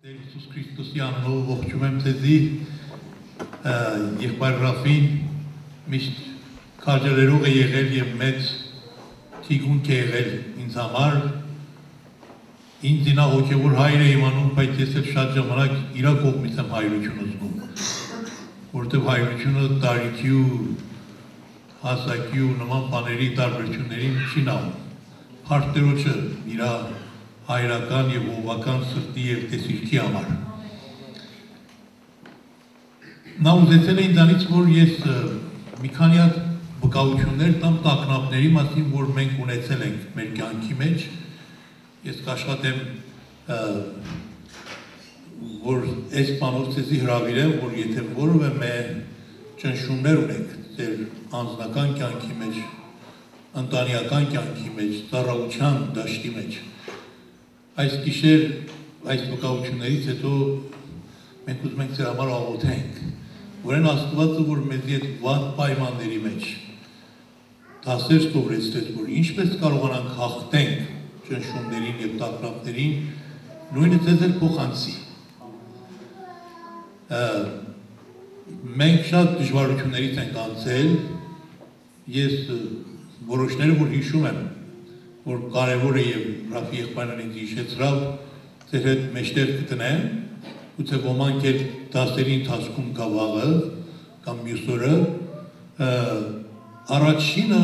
Տեր Հիսուս Քրիստոսի անունով ողջունում եմ ձեզի եղբայր Ռաֆին միշտ քաջալերող է եղել եւ մեծ թիգունք է եղել ինձ համար ինձ նա հոգեոր հայր է իմանում բայց ես էլ շատ ժամանակ իր կողմից եմ հայրություն զգում որտեղ հայրությունը տարիքի ու հասակի ու նման բաների տարբերություններին չի նայում փառք Տիրոջը իր հայրական եւ ովական սրտի եւ տեսիլքի համար։ Նա ուզեցել է ինձանից, որ ես մի քանի հատ վկայություններ տամ տագնապների մասին, որ մենք ունեցել ենք մեր կյանքի մեջ։ Ես կաշխատեմ, որ այս բանով ցեզի հրավիրեմ, որ եթե որևէ ճնշումներ ունեք ձեր անձնական կյանքի մեջ, ընտանեկան կյանքի մեջ, ծառայության դաշտի մեջ, այս գիշեր, այս վկայություններից հետո մենք ուզում ենք ձեր համար աղոթենք, որ այն Աստվածը, որ մեզի այդ վատ պայմանների մեջ դասեր սովորեցրեց, որ ինչպես կարողանանք հաղթենք ճնշումներին եւ տագնապներին, նույնը ձեզ էլ փոխանցի։ Մենք շատ դժվարություններից ենք անցել, ես որոշները, որ հիշում եմ, որ կարևոր է եւ Ռաֆի եղբայրն ինձ հիշեցրավ, ձեր հետ մեջտեղ կտնեմ, գուցե ոմանք էլ դասերի ընթացքում կա վաղը կամ մյուս օրը, առաջինը,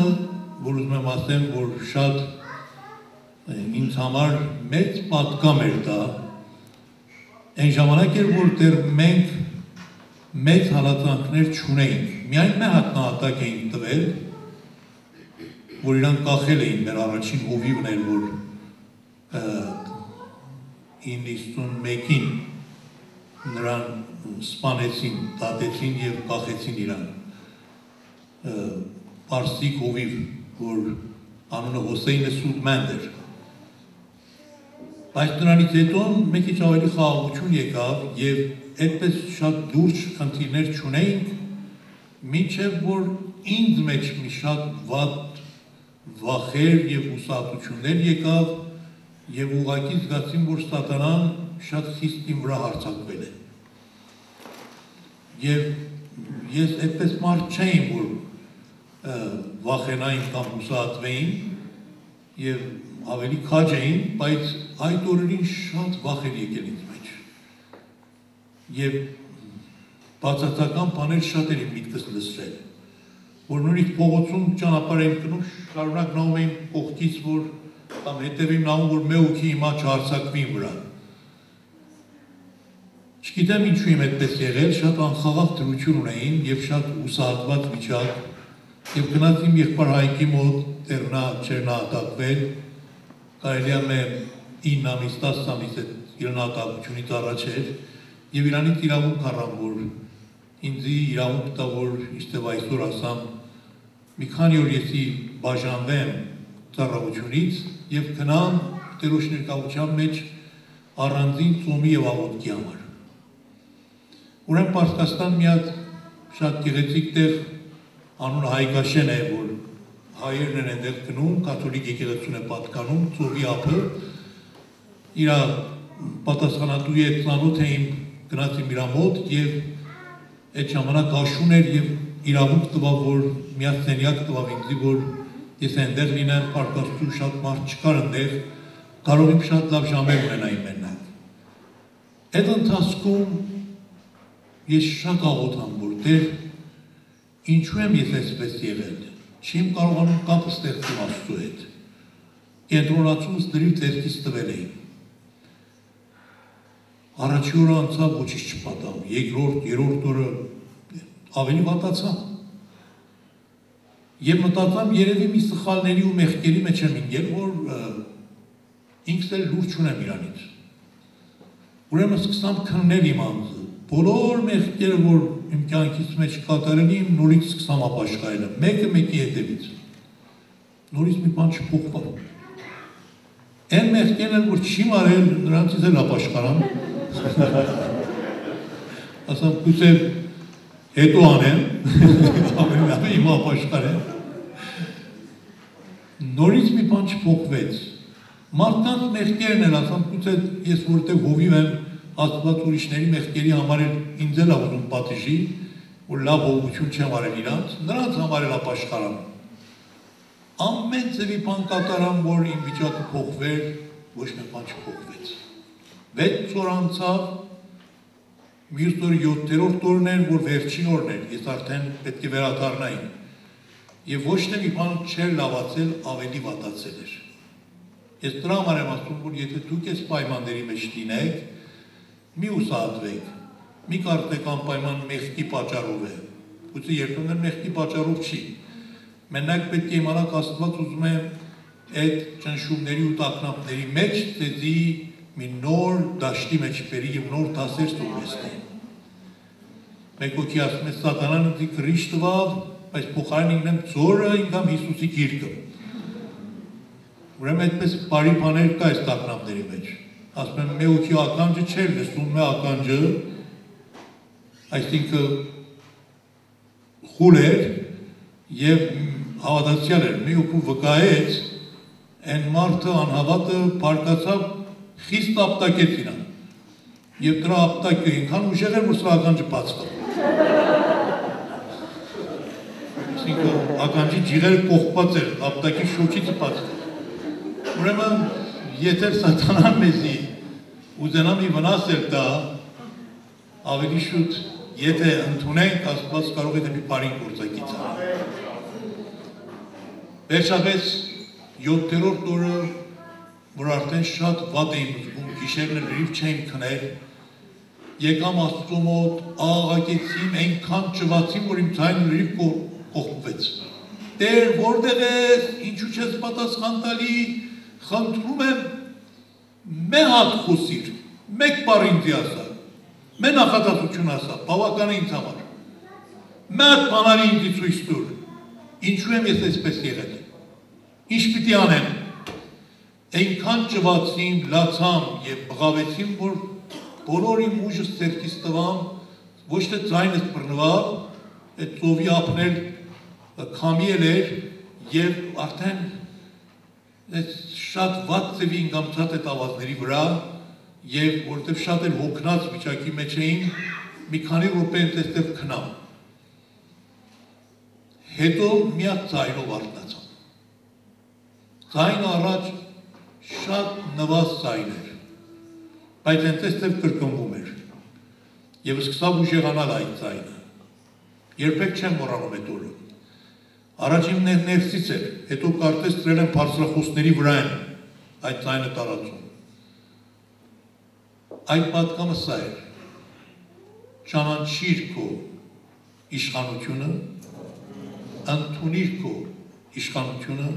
որ ուզում եմ ասեմ, որ շատ ինձ համար մեծ պատկամ էր դա, այն ժամանակ էր, որ դեռ մենք մեծ հալածանքներ չունեինք, միայն մի հատ նահատակ էինք տվել, որ իրան կախել էին մեր առաջին հովիվն էր, որ 91-ին նրան սպանեցին, դատեցին և կախեցին իրան պարսիկ հովիվ, որ անունը Հոսեյնը Սուդմենդ էր։ Բայց նրանից հետո մեկ ինչ ավելի խաղաղություն եկավ և այդպես շատ լուրջ խնդիրներ չունեինք, մինչև որ ինձ մեջ մի շատ վատ վախեր և հուսահատություններ եկավ և ուղղակի զգացին, որ սատանան շատ խիստ իմ վրա հարձակվել է։ Եվ ես այդպես մարդ չէին, որ վախենային կամ հուսահատվեին և ավելի քաջ էին, բայց այդ օրերին շատ վախ էր եկել ինձ մեջ։ Եվ բացասական բաներ շատ էր իմ միտքս լսրել, որ նույնիսկ փողոցում ճանապարհ էին գնում, շարունակ նայում էին կողքից, որ կամ հետևին նայում, որ մի հոգի հիմա չհարձակվի իմ վրա։ Չգիտեմ ինչու իմ այդպես եղել, շատ անխաղաղ դրություն ունեին եւ շատ հուսահատված վիճակ, եւ գնաց իմ եղբայր Հայկի մոտ, դեռ նա չէր նահատակվել, կարելի է 9 ամիս, 10 ամիս իր նահատակությունից առաջ էր, եւ իրանից իրավունք առան, որ ինձ իրավունք տա, որ իստև այսօր ասամ, մի քանի օր եսի բաժանվեմ ծառայությունից եւ գնամ Տիրոջ ներկայության մեջ առանձին ծոմի եւ աղոթքի համար։ Ուրեմն Պարսկաստան մի հատ շատ գեղեցիկ տեղ անունը Հայկաշեն է, որ հայերն են այնտեղ գնում, կաթոլիկ եկեղեցուն է պատկանում, ծովի ափը, իր պատասխանատուի հետ ծանոթ էին, գնացին իր մոտ եւ այդ ժամանակ աշուն էր եւ իրավունք տվավ, որ միած սենյակ տվավ ինձի, որ ես այնտեղ լինեմ, պարկաստու շատ մարդ չկար այնտեղ, կարող եմ շատ լավ ժամեր ունենայի մենակ։ Այդ ընթացքում ես շատ աղոթամ, որ Տեր, ինչու եմ ես այսպես եղել, չեմ կարողանում կապը ստեղծել Աստծու հետ, կենտրոնացումս դրի ձեռքից տվել էին։ Առաջի օրը անցավ ոչինչ չպատահ, երկրորդ, երրորդ օրը ավելի վատացա։ Եվ մտածամ երևի մի սխալների ու մեղքերի մեջ եմ ինգել, որ ինքս էլ լուր չունեմ իրանից։ Ուրեմն սկսամ քննել իմ անձը, բոլոր մեղքերը, որ իմ կյանքից մեջ կատարել եմ, նորից սկսամ ապաշխարել, մեկը մեկի հետևից։ Նորից մի բան չփոխվավ։ Այն մեղքերն որ չի մարել, նրանցից էլ ապաշխարամ։ Ասամ գուցե հետո անեմ, ավելի լավ է հիմա ապաշխարեմ։ Նորից մի բան չփոխվեց։ Մարդկանց մեղքերն են, ասամ գուցե ես որտեղ հովիվ եմ, Աստված ուրիշների մեղքերի համար ինձ էլ ուզում պատիժի, որ լավ հողություն չեմ արել իրանց, նրանց համար էլ ապաշխարам։ Ամեն ձևի բան կատարամ, որ իմ վիճակը փոխվեր, ոչ մի բան չփոխվեց։ 6 օր անցավ, մյուս օրը 7-րդ օրն էր, որ վերջին օրն էր, ես արդեն պետք է վերադառնայի։ Եվ ոչ թե մի բան չէր լավացել, ավելի վատացել էր։ Ես դրա համար եմ ասում, որ եթե դուք այս պայմանների մեջ լինեք, մի ուսահատվեք, մի կարծեք անպայման մեղքի պատճառով է, գուցե երբեմն մեղքի պատճառով չի։ Մենակ պետք է իմանաք Աստված ուզում է այդ ճնշումների ու տագնապների մեջ ձեզի մի նոր դաշտի մեջ բերի եւ նոր դասեր ստուգեցնի։ Մեկ ոքի ասում է սատանան ինձ գրիշ տվավ, բայց փոխարեն ինքն ծորը ինքան Հիսուսի գիրկը։ Ուրեմն այդպես բարի բաներ կա այս տագնապների մեջ։ Ասում եմ մեկ ոքի ականջը չէր լսում, մե ականջը, այսինքն խուլ էր եւ հավատացյալ էր, մի ուքու վկայեց, այն մարդը անհավատը պարկացավ խիստ ապտակեց իրան, և դրա ապտակը ինքան ուժեղ էր, որ սրա ականջը բացվավ։ Այսինքն ականջի ջիղերը կողպած էր, ապտակի շոքից բացվավ։ Ուրեմն, եթե սատանան մեզի ուզենա մի վնասել դա, ավելի շուտ, եթե ընդունենք, Աստված կարող է դեպի բարին գործակից անել։ Վերջապես 7-րդ օրը, որ արդեն շատ վատ էին զգում, գիշերն լրիվ չէին քնել, եկամ Աստծո մոտ, աղաղակեցիմ, այնքան ճվացիմ, որ իմ ձայնը լրիվ կողպվեց։ Տեր, որտեղ ես, ինչու չես պատասխան տալի, խնդրում եմ, մե հատ խոսիր, մեկ բառ ինձ ասա, մե նախադասություն ասա, բավական է ինձ համար։ Մե հատ բանալի ինձ ցույց տուր, ինչու եմ ես այսպես եղել։ Ինչ պիտի անեմ, այնքան ճվացիմ, լացամ և բղավեցիմ, որ բոլոր իմ ուժս ձեռքից տվամ, ոչ թե ձայնս բռնվավ, այդ ծովի ափներ քամիել էր և արդեն շատ վատ ձևի ինգամցած այդ ավազների վրա և որտև շատ էլ հոգնած վիճակի մեջ էին, մի քանի րոպե այդտեղ քնամ։ Հետո միակ ձայնով արթնացամ։ Ձայնը առաջ շատ նվազ ձայն էր, բայց այնտեղ կրկնվում էր և սկսավ ուժեղանալ այդ ձայնը։ Երբեք չեմ մոռանում այդ օրը։ Առաջին ներսից էր, հետո կարծես ծրել եմ բարձրախոսների վրա են այդ ձայնը տարածում։ Այդ պատկամը սա էր. ճանաչիր քո իշխանությունը, ընդունիր քո իշխանությունը,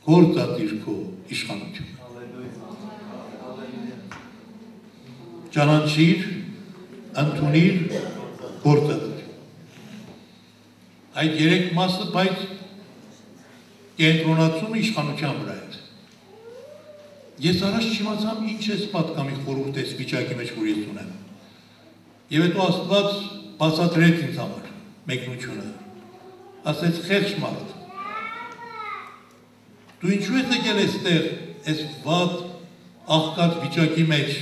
գործադիր քո իշխանությունը։ Ճանաչիր, ընդունիր, գործադիր։ Այդ երեք մասը, բայց կենտրոնացումը իշխանության վրա է։ Ես առաջ չիմացամ ինչ ես պատկամի խորհուրդ ես վիճակի մեջ, որ ես ունեմ։ Եվ հետո Աստված բացատրեց ինձ համար մեկնությունը։ Ասեց խեղճ մարդ, դու ինչու ես եկել այստեղ այս վատ աղքատ վիճակի մեջ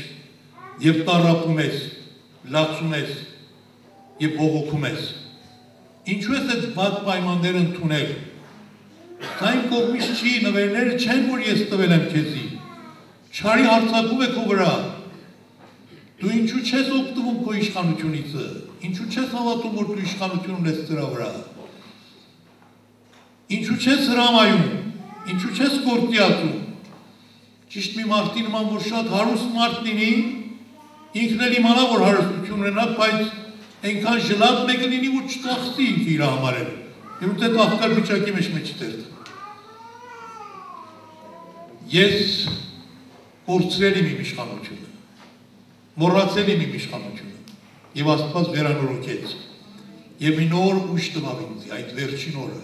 և տառապում ես, լացում ես և բողոքում ես։ Ինչու ես այդ վատ պայմանները ընդունել։ Դա իմ կողմից չի, նվերները չեն, որ ես տվել եմ քեզի։ Չարի հարձակում է քո վրա։ Դու ինչու չես օգտվում քո իշխանությունից, ինչու չես հավատում, որ դու իշխանություն ունես դրա վրա։ Ինչու չես հրամայում, ինչու չես գործիացում։ Ճիշտ մի մարդի նման, որ շատ հարուստ մարդ լինի, ինքն էլ իմանա, որ հարստություն ունենա, բայց այնքան ժլատ մեկը լինի, որ չծախսի ինքը իր համար էլ։ Եվ út այդ աղքատ վիճակի մեջ չտերտ։ Ես կորցրել եմ իմ իշխանությունը, մոռացել եմ իմ իշխանությունը, և Աստված վերանորոգեց, և մի նոր ուժ տվավ ինձ, այդ վերջին օրը,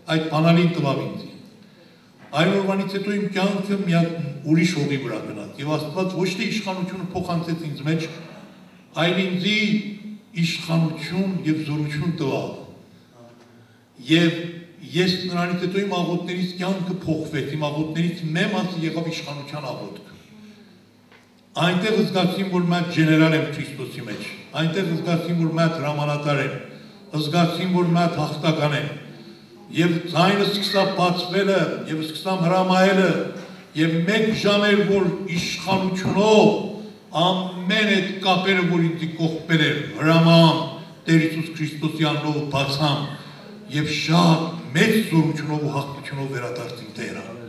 այդ բանալին տվավ ինձ։ Այն օրվանից հետո իմ կյանքը մի ուրիշ հողի վրա գնաց, և Աստված ոչ թե իշխանությունը փոխանցեց ինձ մեջ, այլ ինձի իշխանություն և զորություն տվավ։ Եվ ես նրանից հետո իմ աղոթներից կյանքը փոխվեց, իմ աղոթներից մի մասը եղավ իշխանության աղոթք։ Այնտեղ զգացին, որ մատ ջեներալ եմ Քրիստոսի մեջ, այնտեղ զգացին, որ մատ հրամանատար եմ, զգացին, որ մատ հաղթական եմ, եւ ձայնը սկսա բացվելը, եւ սկսա հրամայելը, եւ մեկ ժամ էր, որ իշխանությունով ամեն այդ կապերը, որ ինձ կողպել էր, հրաման, Տեր Հիսուս Քրիստոսի անունով բացամ, եւ շատ մեծ զորությունով ու հաղթությունով վերադարձին Տեհրան։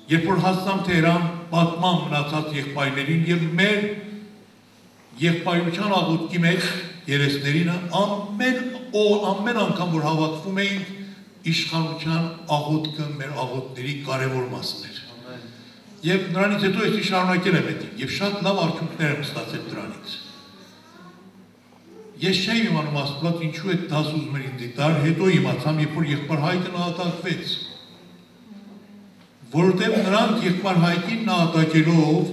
Երբ որ հասցամ Տեհրան, պատման մնացած եղբայրներին եւ մեր եղբայրության աղոթքի մեջ երեսներինը ամեն անգամ որ հավաքվում էինք իշխանության աղոթքը մեր աղոթների կարևոր մասն էր։ Եվ նրանից հետո ես շարունակել եմ դա եւ շատ լավ արդյունքներ եմ ստացել դրանից։ Ես չէի իմանում Աստված ինչու է դաս ուզում էր ինձ տար, հետո իմացամ, երբ որ եղբայր Հայկը նահատակվեց։ Որովհետև նրանք եղբայր Հայկին նահատակելով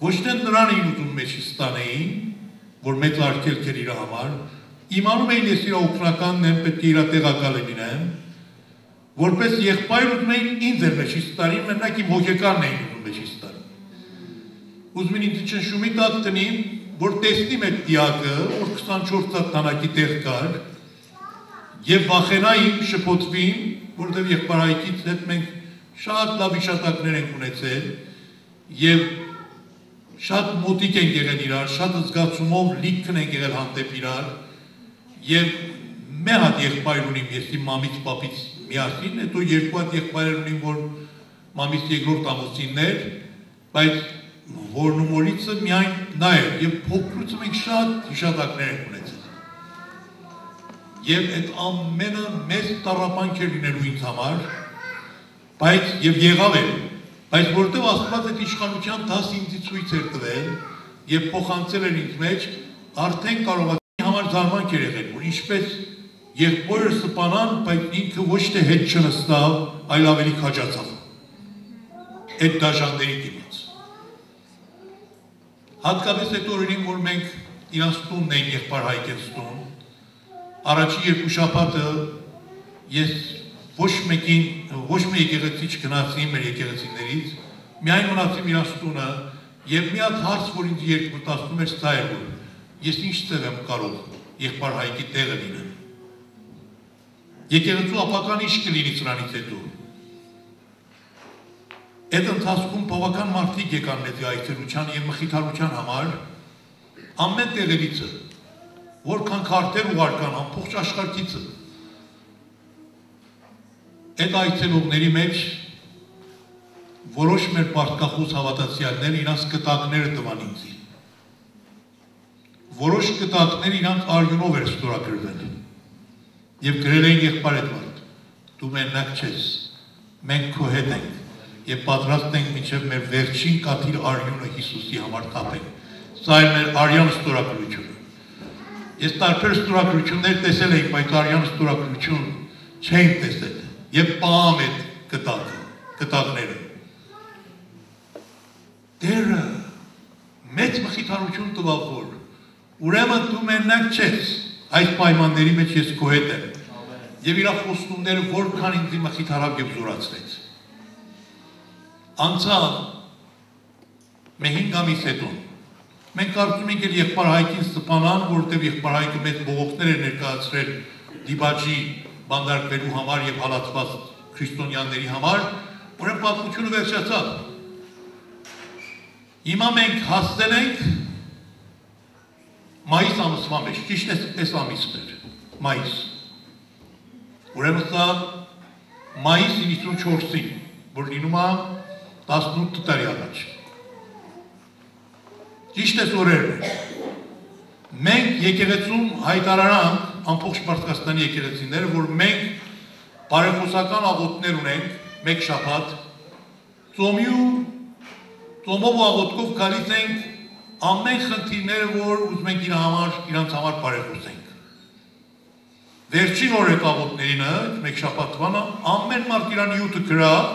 ոչ թե նրան էին ուզում մեջից տանեին, որ մեծ արգելք էր իր համար, իմանում էին ես իր օգնականն եմ, պետք է իր տեղակալը լինեմ, որպես եղբայր ուզում էին ինձ էր մեջից տարին, մենակ իմ հոգեկանն էին ուզում մեջից տարին։ Ուզում էին ինձ ճնշումի տակ տնին, որ տեսնի մեր դիակը, որ 24 տանակի տեղ կար, եւ վախենային շփոթվին, որովհետեւ եղբայր Հայկից հետ մենք շատ լավ իշատակներ ենք ունեցել եւ շատ մոտիկ ենք եղել իրար, շատ զգացումով լիքն ենք եղել հանդեպ իրար եւ մի հատ եղբայր ունիմ ես իմ մամից պապից միասին, հետո երկու հատ եղբայրեր ունիմ, որ մամից երկրորդ ամուսինն էր, բայց հորնումորիցը միայն նա էր եւ փոքրուց մենք շատ իշատակներ ենք ունեցել։ Եվ այդ ամենը մեծ տառապանք էր լինելու ինձ համար, բայց եւ եղավ էր, բայց որտեղ Աստված այդ իշխանության դաս ինձ ցույց էր տվել եւ փոխանցել էր ինձ մեջ, արդեն կարողացի համար զարմանք էր եղել, որ ինչպես եղբորը սպանան, բայց ինքը ոչ թե հետ չնստավ, այլ ավելի քաջացավ։ Այդ դաշանների դիմաց։ Հատկապես այդ օրերին, որ մենք իրանց տունն էին եղբայր Հայկենց տուն, առաջի երկու շաբաթը ես ոչ մի եկեղեցի չգնացի մեր եկեղեցիներից, միայն մնացի իրանց տունը եւ մի հատ հարց, որ ինձ երկմտածում էր, սա էր, որ ես ինչ ձև եմ կարող եղբայր Հայկի տեղը լինել։ Եկեղեցու ապական ինչ կլինի սրանից հետո։ Այդ ընթացքում բավական մարդիկ եկան մեծ այցելության եւ մխիթարության համար ամեն տեղերիցը, որքան քարտեր ուղարկան ամբողջ աշխարհիցը։ Այդ այցելողների մեջ որոշ մեր պարտքախոս հավատացյալներ իրանց կտակները տվան ինձ։ Որոշ կտակներ իրանց արյունով էր ստորագրվել եւ գրել էին եղբայր Էդվարդ, դու մենակ չես, մենք քո հետ ենք եւ պատրաստ ենք մինչեւ մեր վերջին կաթիլ արյունը Հիսուսի համար թափենք։ Սա է մեր արյան ստորագրությունը։ Ես տարբեր ստորագրություններ տեսել եմ, բայց արյան ստորագրություն չեմ տեսել եւ պահամ այդ կտակները։ Տերը մեծ մխիթարություն տվավ, որ ուրեմն դու մենակ չես, այս պայմանների մեջ ես քո հետ եմ։ Եվ իր խոստումները որքան ինձ մխիթարավ եւ զորացրեց։ Անցավ մի 5 ամիս հետո մենք կարծում ենք եղբայր Հայկին սպանան, որովհետև եղբայր Հայկը մեծ բողոքներ էր ներկայացրել դիբաճի բանդարկվելու համար եւ հալածված քրիստոնյաների համար, ուրեմն պատմությունը վերջացավ։ Հիմա մենք հասել ենք մայիս ամսվա մեջ, ճիշտ է այս ամիսն էր, մայիս։ Ուրեմն սա մայիս 94-ին, որ լինում է 18 տարի առաջ։ Ճիշտ է օրերն էր։ Մենք եկեղեցում հայտարարանք, ամբողջ Պարսկաստանի եկեղեցիները, որ մենք բարեխոսական աղոթներ ունենք, մեկ շաբաթ, ծոմով ու աղոթքով գալիս ենք ամեն խնդիրները, որ ուզում ենք իրանց համար բարեխոսենք։ Վերջին օրը աղոթներինը, մեկ շաբաթվանը, ամեն մարդ իրան յուտը գրավ,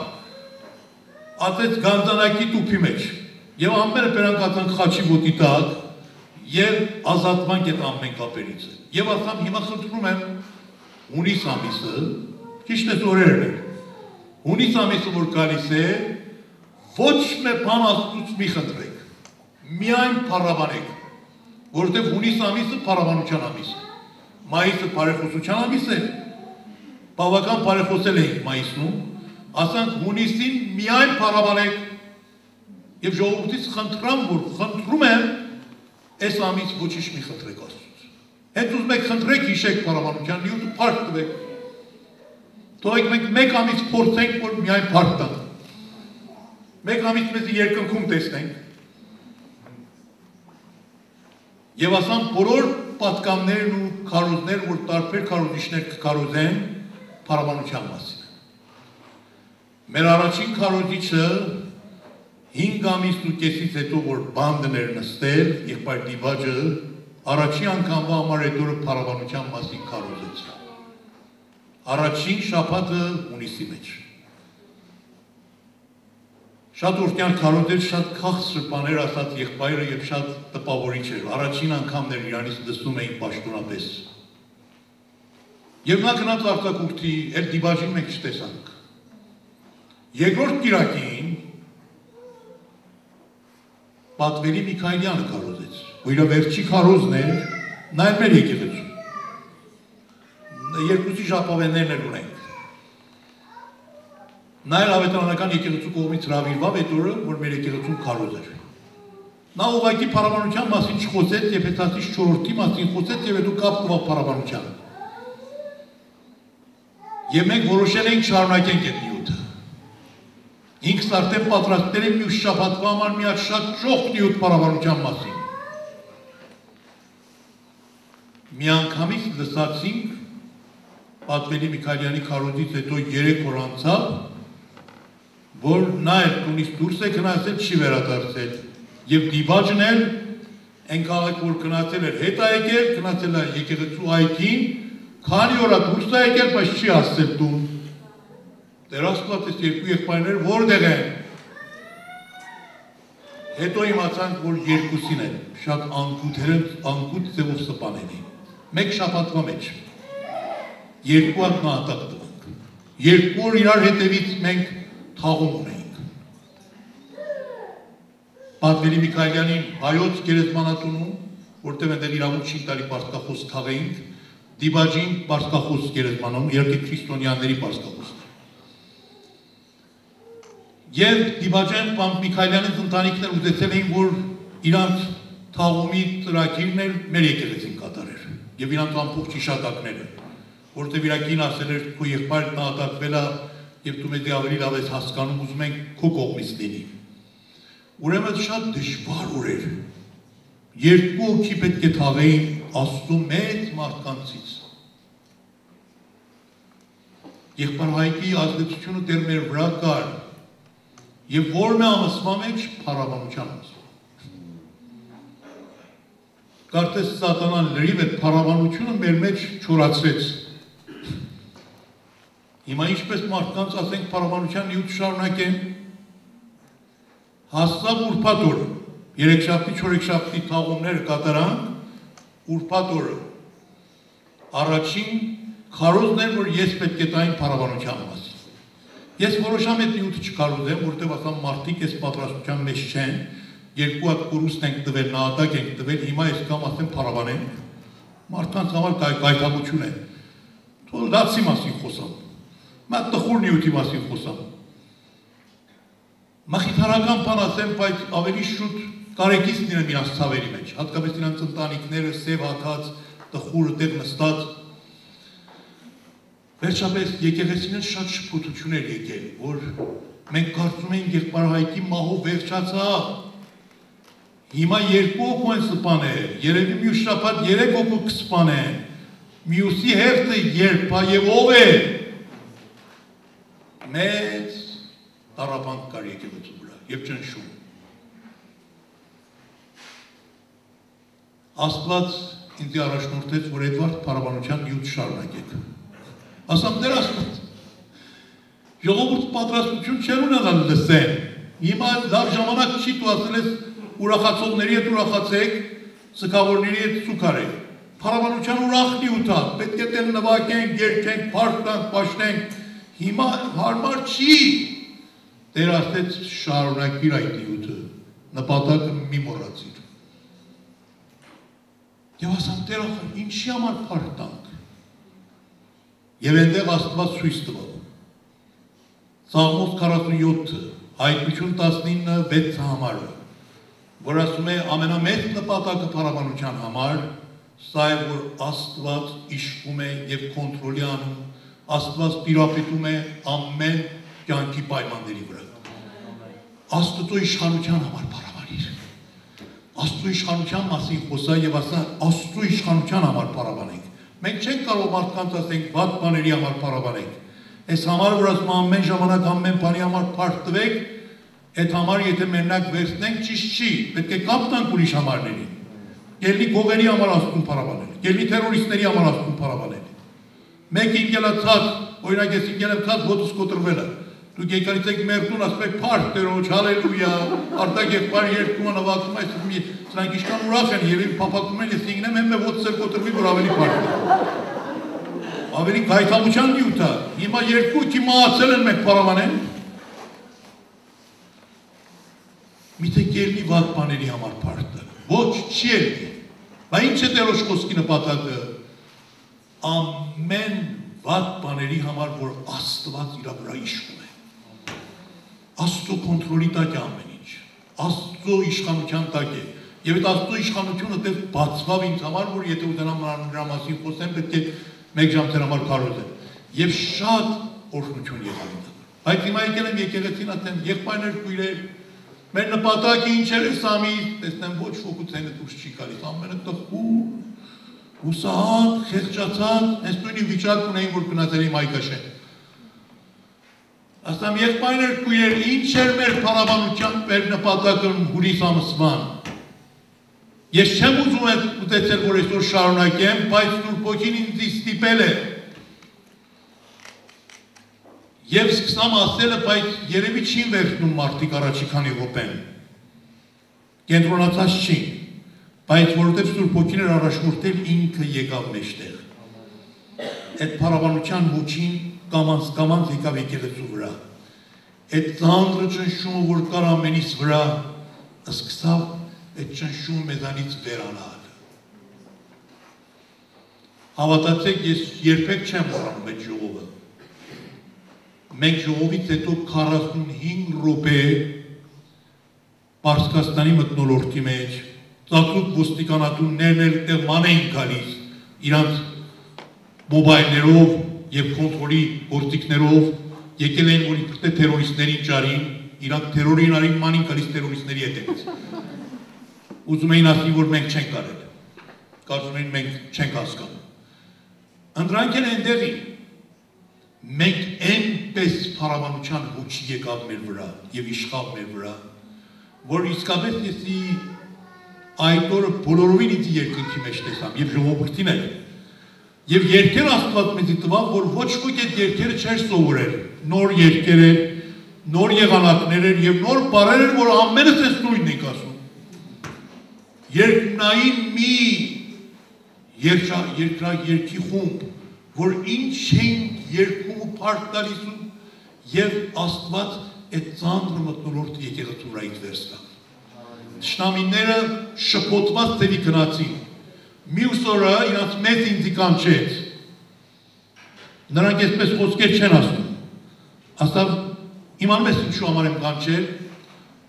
ածեց գանձանակի տուփի մեջ, եւ ամենը բերանք ածան խաչի ոտի տակ, եւ ազատվանք այդ ամեն կապերից։ Եվ ասամ հիմա խնդրում եմ հունիս ամիսը, ճիշտ է օրերն է։ Հունիս ամիսը որ գալիս է, ոչ մի բան Աստծուց մի խնդրեք։ միայն փառաբանեք, որովհետև հունիս ամիսը փառաբանության ամիս է, մայիսը բարեխոսության ամիս է, բավական բարեխոսել էինք մայիսնում, ասանք հունիսին միայն փառաբանեք եւ ժողովրդից խնդրամ, որ խնդրում եմ այս ամիս ոչինչ մի խնդրեք Աստծուց։ Հենց ուզում եք խնդրեք հիշեք փառաբանության նյութը փառք տվեք։ Թողեք մենք մեկ ամիս փորձենք, որ միայն փառք տանք։ Մեկ ամիս մեզ երկնքում տեսնենք։ Եվ ասամ բոլոր պատկաններն ու քարոզներ, որ տարբեր քարոզիչներ կքարոզեն փառաբանության մասին։ Մեր առաջին քարոզիչը 5 ամիս ու կեսից հետո, որ բանդն էր նստել, եղբայր Տիրոջը առաջին անգամվա համար այդ օրը փառաբանության մասին քարոզեց։ Առաջին շաբաթը հունիսի մեջ։ Շատ օրհնյալ քարոզել, շատ քաղցր բաներ ասաց եղբայրը եւ շատ տպավորիչ էր։ Առաջին անգամն էր իրանից լսում էին պաշտոնապես։ Եվ նա գնաց արձակուրդի, այդ Տիրոջին մենք չտեսանք։ Երկրորդ կիրակին Պատվելի Միքայելյանը քարոզեց, որ իր վերջի քարոզն էր, նա էլ մեր եկեղեցու։ Երկուսի ժապավեններն էլ ունենք։ Նա էլ ավետարանական եկեղեցու կողմից հրավիրվավ այդ օրը, որ մեր եկեղեցուն քարոզ էր։ Նա ուղղակի փառաբանության մասին չխոսեց, Եփեսացիս 4-ի մասին խոսեց եւ հետո կապ տվավ փառաբանությանը։ Եվ մենք որոշել էինք շարունակենք այդ նյութը։ Ինքս արդեն պատրաստել եմ մյուս շաբաթվա համար մի հատ շատ ճոխ նյութ փառաբանության մասին։ Միանգամից լսացինք Պատվելի Միքայելյանի քարոզից հետո 3 օր անցավ, որ նա էլ տունից դուրս է գնացել, չի վերադարձել։ Եվ Տիրոջն էլ այն քաղաք, որ գնացել էր, հետ է եկել, գնացել է եկեղեցու այգին, քանի օր է դուրս է եկել, բայց չի հասել տուն։ Տեր Աստված, այս երկու եղբայրները որտեղ են։ Հետո իմացանք, որ երկուսին են, շատ անկութ ձևով սպանել էին։ Մեկ շաբաթվա մեջ։ Երկու հատ նահատակ տվանք։ 2 օր իրար հետևից մենք թաղում ունեինք։ Պատվելի Միքայելյանին հայոց գերեզմանատունում, որտեղ այնտեղ իրավունք չի տալի պարսկախոս թաղեինք, Տիրոջին պարսկախոս գերեզմանում, իհարկե քրիստոնյաների պարսկախոս։ Եվ Տիրոջյան Միքայելյանից ընտանիքներ ուզեցել էին, որ իրանց թաղումի ծրագիրն էլ մեր եկեղեցին կատարեր եւ իրանց ամբողջ հիշատակները, որտեղ իրակին ասել էր քո եղբայրը նահատակվել է եւ դու մեզ ավելի լավ ես հասկանում, ուզում ենք քո կողմից լինի։ Ուրեմն շատ դժվար օր էր։ 2 հոգի պետք է թաղեին Աստծո մեծ մարդկանցից։ Եղբայր Հայկի ազդեցությունը դեռ մեր վրա կար։ Եվ որն է ամսվա մեջ փառաբանության ամսվա։ Կարծես սատանան լրիվ այդ փառաբանությունը մեր մեջ չորացրեց։ Հիմա ինչպես մարդկանց ասենք փառաբանության նյութ շարունակեն, հասավ ուրբաթ օրը, երեքշաբթի, չորեքշաբթի թաղումները կատարանք, ուրբաթ օրը առաջին քարոզն էր, որ ես պետք է տային փառաբանության մասին։ Ես որոշամ այդ նյութը չքարոզեմ, որտեղ ասամ մարդիկ այս պատրաստության մեջ չեն, 2 հատ կորուստ ենք տվել, նահատակ ենք տվել, հիմա ես կամ ասեմ փառաբանենք, մարդկանց համար գայթակղություն է։ Թող դասի մասին խոսամ, մա տխուր նյութի մասին խոսամ։ Մխիթարական բան ասեմ, բայց ավելի շուտ կարեկից լինեմ իրանց ցավերի մեջ, հատկապես իրանց ընտանիքները, սև հագած, տխուրը տեղ նստած։ Վերջապես եկեղեցին շատ շփոթություն էր եկել, որ մենք կարծում էինք եղբայր Հայկի մահով վերջացավ։ Հիմա 2 հոգու են սպանել, երևի մյուս շաբաթ 3 հոգու կսպանեն, մյուսի հերթը երբ է եւ ով է։ Մեծ տառապանք կար եկեղեցու վրա եւ ճնշում։ Աստված ինձ առաջնորդեց, որ Էդվարդ փառաբանության նյութ շարունակեք։ Ասամ դեր Աստված, ժողովուրդ պատրաստություն չեն ունենալ լսեն, հիմա լավ ժամանակ չի, դու ասել ես ուրախացողների հետ ուրախացեք, սգավորների հետ սուքարեք, փառաբանության ուրախ նյութ է, պետք է դել նվագենք, երգենք, փառք տանք, պաշտենք, հիմա հարմար չի, Տեր ասեց շարունակիր այդ նյութը, նպատակը մի մոռացիր։ Եվ ասան Տեր ախր, ինչի համար փառք տանք։ Եվ այնտեղ Աստված ցույց տվավ։ Սաղմոս 47-ը, Հայտնություն 19:6 համարը, որ ասում է ամենամեծ նպատակը փառաբանության համար, սա է, որ Աստված իշխում է եւ կոնտրոլի անում, Աստված տիրապետում է ամեն կյանքի պայմանների վրա։ Աստծո իշխանության համար փառաբանիր։ Աստծո իշխանության մասին խոսա եւ ասա Աստծո իշխանության համար փառաբանենք։ Մենք չենք կարող մարդկանց ասենք վատ բաների համար փառաբանենք։ Այս համար որ ասում ամեն ժամանակ ամեն բանի համար փառք տվեք, այդ համար եթե մենակ վերցնենք ճիշտ չի, պետք է կապ տանք ուրիշ համարներին։ Գելնի գողերի համար Աստծուն փառաբանել, գելնի թերորիստների համար Աստծուն փառաբանել։ Մեկ ինգելացած, օրինակ ես ինգելացած ոտս կոտրվել է։ Դուք եկարից եք մերտուն ասում եք փառք Տիրոջ, հալելույա, արտակ եղբայր երգում նվագում այս սրանք իշքան ուրախ են եւ փափակում են, ես ինգնեմ եմ ոտս կոտրվի, որ ավելի փառք։ Ավելի գայթակղության նյութ է։ Հիմա երկու քի մահացել են մենք փառաբանեն։ Միթե գերնի վատ բաների համար փառք տա։ Ոչ, չի ելնի։ Բայց ինչ է Տիրոջ խոսքի նպատակը։ Ամեն վատ բաների համար, որ Աստված իր վրա իշխում է։ Աստծո կոնտրոլի տակ է ամեն ինչ։ Աստծո իշխանության տակ է։ Եվ այդ Աստծո իշխանությունը դեռ բացվավ ինձ համար, որ եթե ուզենամ նրա մասին խոսեմ, պետք է մեկ ժամ դեռ համար քարոզել։ Եվ շատ օրհնություն եղավ ինձ։ Բայց հիմա եկել եմ եկեղեցին ասեմ, եղբայրներ, քույրեր, մեր նպատակը ինչ էր այս ամիս, տեսնեմ ոչ ֆոկուսենը դուրս չի գալիս, ամենը տխուր, հուսահատ, խեղճացած, այս նույնի վիճակ ունեին, որ գնացել իմ Այգաշեն։ Ասամ եղբայրներ, քույրեր, ինչ էր մեր փառաբանության մեր նպատակը հուլիս ամսվան։ Ես չեմ ուզում ուզեցել, որ այսօր շարունակեմ, բայց Սուրբ Հոգին ինձ ստիպել է։ Եվ սկսամ ասելը, բայց երևի չի վերցնում մարդիկ առաջի քանի րոպեն։ Կենտրոնացած չի, բայց որովհետև Սուրբ Հոգին էր առաջնորդել, ինքը եկավ մեջտեղ։ Այդ փառաբանության ոչին կամանց եկավ եկեղեցու վրա։ Այդ ծանրը ճնշումը, որ կար ամենից վրա, սկսավ այդ ճնշումը մեզանից վերանալ։ Հավատացեք, ես երբեք չեմ մոռանում այդ ժողովը։ Մենք ժողովից հետո 45 րոպե Պարսկաստանի մթնոլորտի մեջ ծածուկ ոստիկանատուններն էլ տեղման էին գալիս իրանց մոբայլներով և կոնտրոլի գործիքներով եկել էին, որ իբրտե թերորիստներին ճարին, իրանք թերորին արին մանին գալիս թերորիստների հետևից։ Ուզում էին ասի, որ մենք չենք արել, կարծում էին մենք չենք հասկանում։ Ընդրանք են այնտեղին, մենք այնպես փառաբանության ոչի եկավ մեր վրա և իշխավ մեր վրա, որ իսկապես եսի այդ օրը բոլորովին ինձ երկնքի մեջ տեսամ և ժողովրդին էր։ Եվ երկեր Աստված մեզի տվավ, որ ոչ ոք այդ երկերը չէր սովորել, նոր երկեր էր, նոր եղանակներ էր և նոր բառեր էր, որ ամենս այս նույնն ենք ասում։ Երկնային մի երկի խումբ, որ ինչ ենք երկում ու փառք տալիս և Աստված այդ ծանրը մթնոլորտի եկեղեցու վրայից վերց տավ։ Թշնամիները շփոթված ձևի գնացին։ Մյուս օրը իրանց մեծ ինձի կանչեց։ Նրանք այսպես խոսքեր չեն ասում։ Ասավ, իմանում ես ինչու համար եմ կանչել,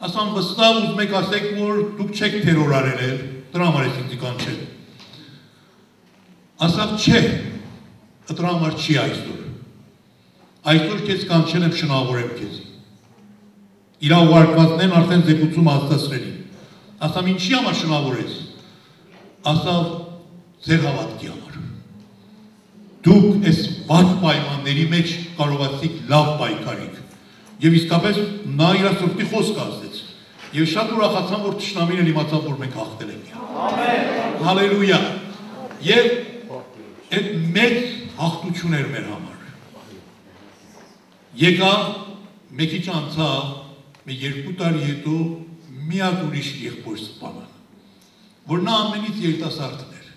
ասամ վստահ ուզում եք ասեք, որ դուք չեք թերոր արել, դրա համար ես ինձի կանչել։ Ասավ, չէ, դրա համար չի այսօր։ Այսօր քեզ կանչել եմ շնորհավորեմ քեզի։ Իրա ուղարկվածներն արդեն զեկուցում հասցրին։ Ասամ, ինչի համար շնորհավորես։ Ասավ, ձեր հավատքի համար։ Դուք այս վատ պայմանների մեջ կարողացիք լավ պայքարիք։ Եվ իսկապես նա իր սրտի խոսքը ասեց։ Եվ շատ ուրախացան, որ թշնամին էլ իմացավ, որ մենք հաղթել ենք։ Ամեն։ Հալելույա։ Եվ այդ մեծ հաղթություն էր մեր համար։ Եկավ, մեկ քիչ անցավ, մի 2 տարի հետո մի հատ ուրիշ եղբոր սպանան, որ նա ամենից երիտասարդն էր,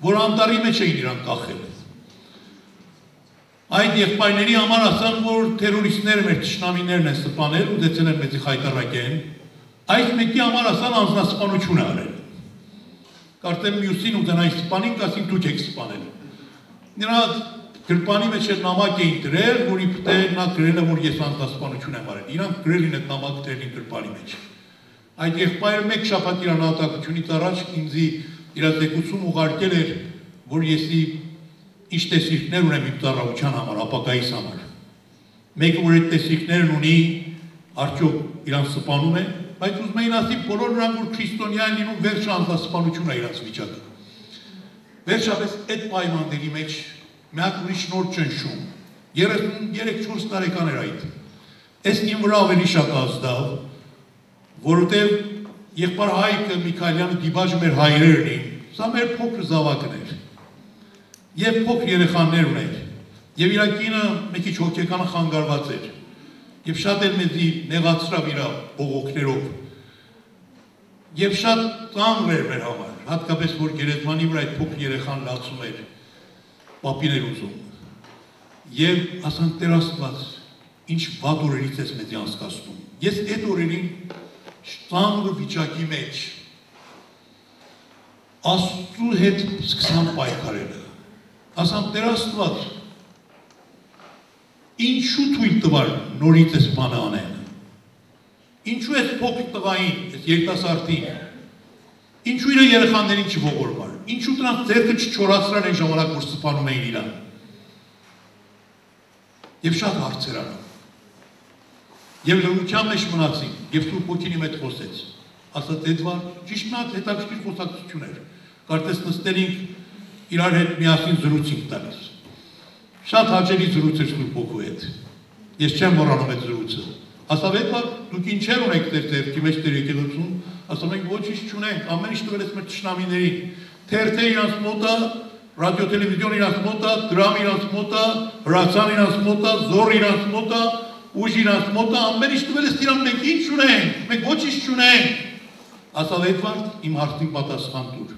որ անտառի մեջ էին իրան կախել։ Այդ եղբայրների համար ասան, որ թերորիստները մեր թշնամիներն են սպանել, ուզեցել են մեծի խայտառակեն, այս մեկի համար ասան անձնասպանություն է արել։ Կարծեմ մյուսին ուտենային սպանին, կասին դուք եք սպանել։ Նրա գրպանի մեջ էր նամակ էին դրել, որի պտեր նա գրել է, որ ես անձնասպանություն եմ արել։ Իրանք գրել են այդ նամակ դրել գրպանի մեջ։ Այդ եղբայրը մեկ շաբաթ իր անհատակությունից առաջ ինձ իր զեկուցում ուղարկել էր, որ եսի ինչ տեսիքներ ունեմ իմ ծառայության համար, ապագայիս համար։ Մեկը որ այդ տեսիքներն ունի, արդյոք իրան սպանում է, բայց ուզում էին ասի բոլոր նրանք, որ քրիստոնյա են լինում, վերջը անձնասպանություն է իրանց վիճակը։ Վերջապես այդ պայմանների մեջ մեկ ուրիշ նոր ճնշում, 33-4 տարեկան էր այդ։ Այս իմ վրա ավելի շատ ազդավ, որովհետև եղբայր Հայկը Միքայելյանը դիբաժը մեր հայրերն էին, սա մեր փոքր զավակն էր, և փոքր երեխաներ ուներ, և իր կինը մի քիչ հոգեկանը խանգարված էր, և շատ էլ մեզի նեղացրավ իր բողոքներով, և շատ ծանր էր մեր համար, հատկապես որ գերեզմանի վրա այդ փոքր երեխան լացում էր, պապին էր ուզում, և ասանք Տեր Աստված, ինչ վատ օրերից ես մեզի անցկացնում, ես այդ օրերին ծանր վիճակի մեջ Աստծու հետ սկսամ պայքարելը, ասամ Տեր Աստված, ինչու թույլ տվար նորից ես բանը անեն, ինչու ես փոքր տղային, ես երիտասարդին, ինչու իր երեխաներին չողորմար, ինչու դրանց ձեռքը չչորացրան այն ժամանակ, որ սպանում էին իրան, և շատ հարցեր արան, և լրության մեջ մնացին, և Սուրբ Հոգին իմ հետ խոսեց, ասաց Էդվարդ, ճիշտ մնաց հետաքրքիր խոսակցություն էր, կարծես նստել ենք իրար հետ միասին զրույց տալիս, շատ հաճելի զրույց էր Սուրբ Հոգու հետ, ես չեմ մոռանում այդ զրույցը, ասավ Էդվարդ, դուք ինչեր ունեք ձեր ձեռքի մեջ Տեր եկեղեցում, ասում ենք ոչինչ չունենք, ամեն ինչ տվել ես մեր թշնամիներին, թերթեր իրանց մոտ է, ռադիո-տելևիզիոն իրանց մոտ է, դրամ իրանց մոտ է, հրացան իրանց մոտ է, զոր իրանց մոտ է, ուժ իրանց մոտ է, ամեն ինչ տվել ես իրան, մենք ինչ ունենք, մենք ոչինչ չունենք, ասավ Էդվարդ, իմ հարցին պատասխան տուր,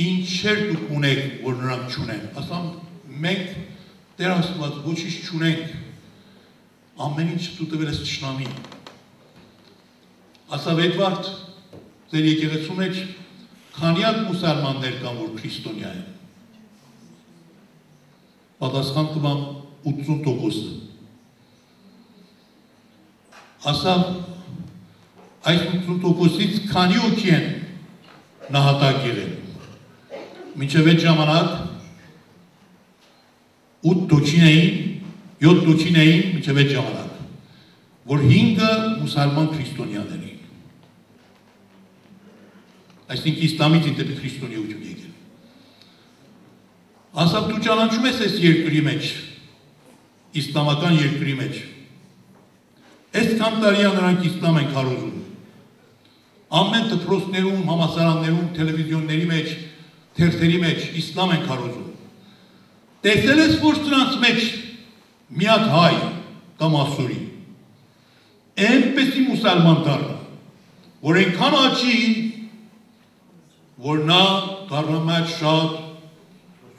ինչեր դուք ունեք, որ նրանք չունեն, ասամ մենք Տեր Աստված ոչինչ չունենք, ամեն ինչ դու տվել ես թշնամին, ասավ Էդվարդ, ձեր եկեղեցու մեջ քանի հատ մուսալմաններ կան, որ քրիստոնյա են, պատասխան տվամ 80%-ը, ասավ այս 80%-ից քանի հոգի են նահատակ եղել, մինչև այդ ժամանակ 8 դոչին էին, 7 դոչին էին մինչև այդ ժամանակ, որ 5-ը մուսալման քրիստոնյաներ էին, այսինքն իսլամից դեպի քրիստոնեություն եկել, ասավ դու ճանաչում ես այս երկրի մեջ, իսլամական երկրի մեջ, այսքան տարի նրանք իսլամ են քարոզում, ամեն դպրոցներում, համալսարաններում, տելևիզիոնների մեջ, թերթերի մեջ իսլամ են քարոզում, տեսել ես որ նրանց մեջ մի հատ հայ կամ ասորի, այնպեսի մուսալման դառնա, որ այնքան աճի, որ նա դառնա մեծ շատ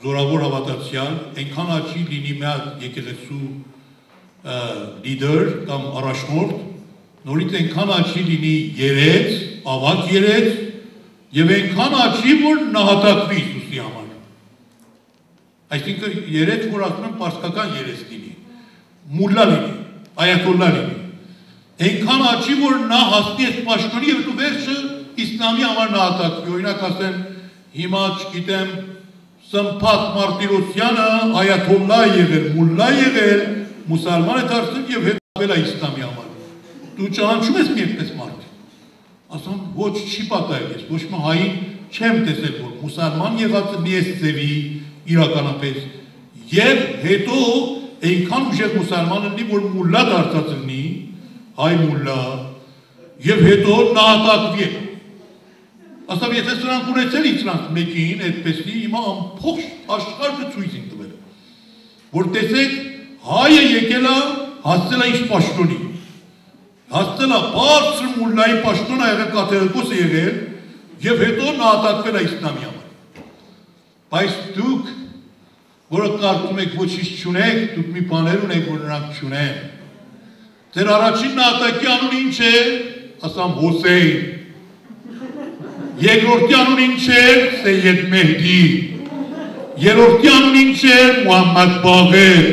զորավոր հավատացյալ, այնքան աճի լինի մի հատ եկեղեցու լիդեր կամ առաջնորդ, նորից այնքան աճի լինի երեց, ավակ երեց, և այնքան աճի, որ նահատակվի Հիսուսի համար։ Այսինքն երեց, որ ասում են պարսկական երեց լինի, մուլլա լինի, այաթոլլա լինի, այնքան աճի, որ նա հասնի այս պաշտոնի և դու վերջը իսլամի համար նահատակվի, օրինակ ասեն, հիմա չգիտեմ, Սմփատ Մարտիրոսյանը այաթոլլա եղել, մուլլա եղել, մուսալման է դարձել և հետապել է իսլամի համար։ Դու ճանաչում ես մի այդպես մարդ։ Ասամ, ոչ չի պատահել ես, ոչ մի հային չեմ տեսել, որ մուսալման եղածը մի ես ձևի իրականապես, և հետո այնքան ուժեղ մուսալմանը լինի, որ մուլլա դարձած լինի, հայ մուլլա, և հետո նահատակվի է։ Ասավ, եթե սրանք ունեցել իրանք մեկին, այդպեսի, հիմա ամբողջ աշխարհը ցույց են տվել, որ տեսեք, հայը եկել է, հասցել է ինչ պաշտոնի, հասցել է բարձր մուլլայի պաշտոն է եղել, կաթողիկոս է եղել, և հետո նահատակվել է իսլամի համար։ Բայց դուք, որը կարծում եք ոչինչ չունեք, դուք մի բաներ ունեք, որ նրանք չունեն։ Ձեր առաջին նահատակի անունը ինչ է, ասամ Հոսեյն։ երկրորդյան ունին չէր Սեյեդ Մեհդի, երրորդյան ունին չէր Մուհամմադ Բաղեր,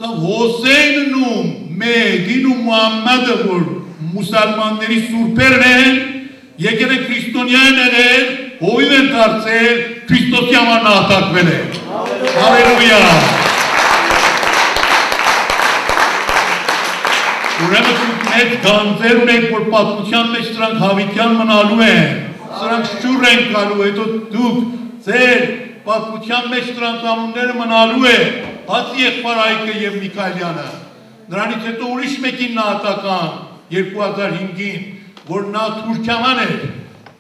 Հոսեյնն ու Մեհդին ու Մուհամմադը, որ մուսալմանների սուրբերն են, եկել են քրիստոնյա են եղել, հովիվ են դարձել, Քրիստոսի համար նահատակվել են։ Հալելույա։ Ուրեմն դուք մեծ գանձեր ունեք, որ պատմության մեջ սրանք հավիտյան մնալու են, սրանք շուռ են գալու, հետո դուք ձեր պատմության մեջ սրանք անունները մնալու է, բացի եղբայր Հայկը և Միքայելյանը։ Նրանից հետո ուրիշ մեկին նահատական 2005-ին, որ նա թուրքաման էր,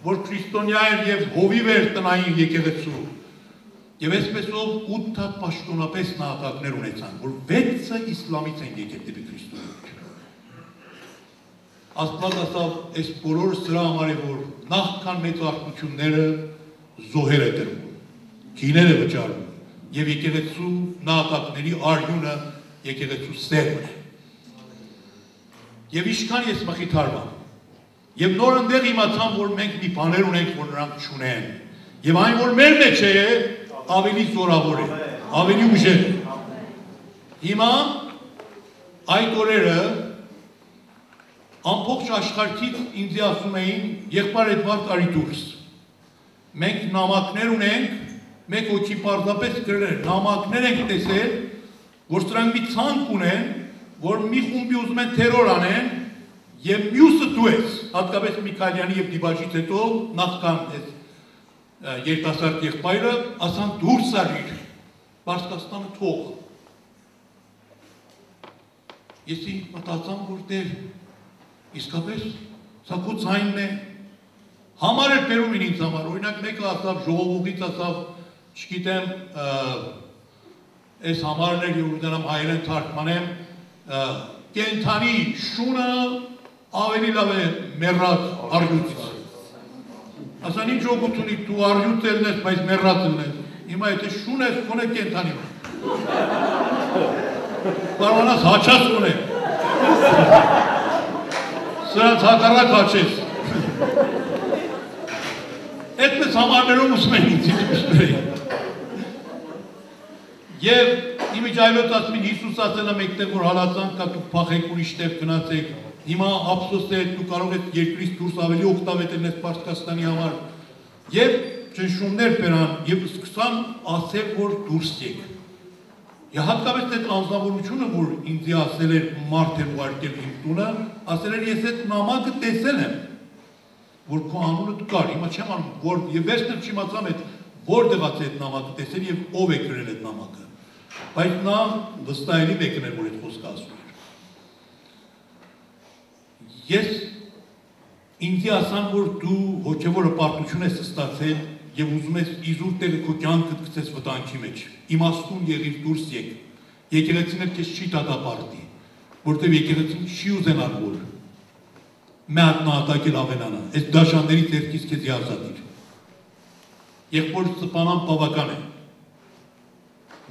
որ քրիստոնյա էր և հովիվ էր տնային եկեղեցու։ Եվ այսպեսով 8 պաշտոնապես նահատակներ ունեցան, որ 6-ը իսլամից են եկել դեպի քրիստոնյա։ Աստված ասավ, այս բոլորը սրա համար է, որ նախքան մեծ արտությունները զոհեր է տրվում, գիներ է վճարվում, և եկեղեցու նահատակների արյունը եկեղեցու սերմն է։ Եվ իշքան ես մխիթարվամ, և նոր ընդեղ իմացամ, որ մենք մի բաներ ունենք, որ նրանք չունեն, և այն, որ մեր մեջ է, ավելի զորավոր է, ավելի ուժեղ է։ Հիմա այդ օրերը ամբողջ աշխարհից ինձ ասում էին, եղբայր Էդվարդ արի դուրս։ Մենք նամակներ ունենք, մեկ հոգի պարզապես գրել, նամակներ ենք տեսել, որ սրանք մի ցանկ ունեն, որ մի խումբի ուզում են թերոր անեն, և մյուսը դու ես, հատկապես Միքայելյանի և Դիբաջից հետո, նախքան երիտասարդ եղբայրը, ասան դուրս արիր, Պարսկաստանը թող։ Ես մտածամ, որ դեր, իսկապես, սա քո ձայնն է, համար էր բերում ինձ համար, օրինակ մեկը ասավ, ժողովուղից ասավ, չգիտեմ, այս համարն էր, և ուզենամ հայերեն թարգմանեմ, կենդանի շունը ավելի լավ է մեռած առյուծից։ Ասան ինչ օգուտ ունի, դու առյուծ ելնես, բայց մեռած ելնես։ Հիմա եթե շուն ես, կոնե կենդանի։ Կարողանաս հաչած կոնե։ Սրանց հակառակ հաչես։ Այդպես համարներով ուսում են ինձ իպիսպրեի։ Եվ իմիջայլոտ ասում են Հիսուս ասել է մեկտեղ, որ հալածանք կա, դուք փախեք ուրիշ տեղ գնացեք, հիմա ափսոս է, դու կարող եք երկրից դուրս ավելի օգտավետել ես Պարսկաստանի համար, և ճնշումներ բերան, և սկսան ասել, որ դուրս եք։ Հատկապես այդ անձնավորությունը, որ ինձ ասել էր մարդ էր ուղարկել իմ տունը, ասել էր ես այդ նամակը տեսել եմ, որ քո անունդ կար, հիմա չեմ անում, որ և վերջն չիմացամ այդ որտեղից է այդ նամակը տեսել և ով է գրել այդ նամակը, բայց նա վստահելի մեկն էր, որ այդ խոսքը ասում էր։ Ես ինձի ասան, որ դու հոգևոր հպարտություն ես ստացել և ուզում ես իզուր տեղը քո կյանքդ գցես վտանգի մեջ, իմաստուն եղիր դուրս եկ, եկեղեցին էլ քեզ չի դատապարտի, որտև եկեղեցին չի ուզենալ, որ մի հատ նահատակել ավելանա, այս դաշանների ձեռքից քեզ ազատիր։ Եղբոր սպանան բավական է։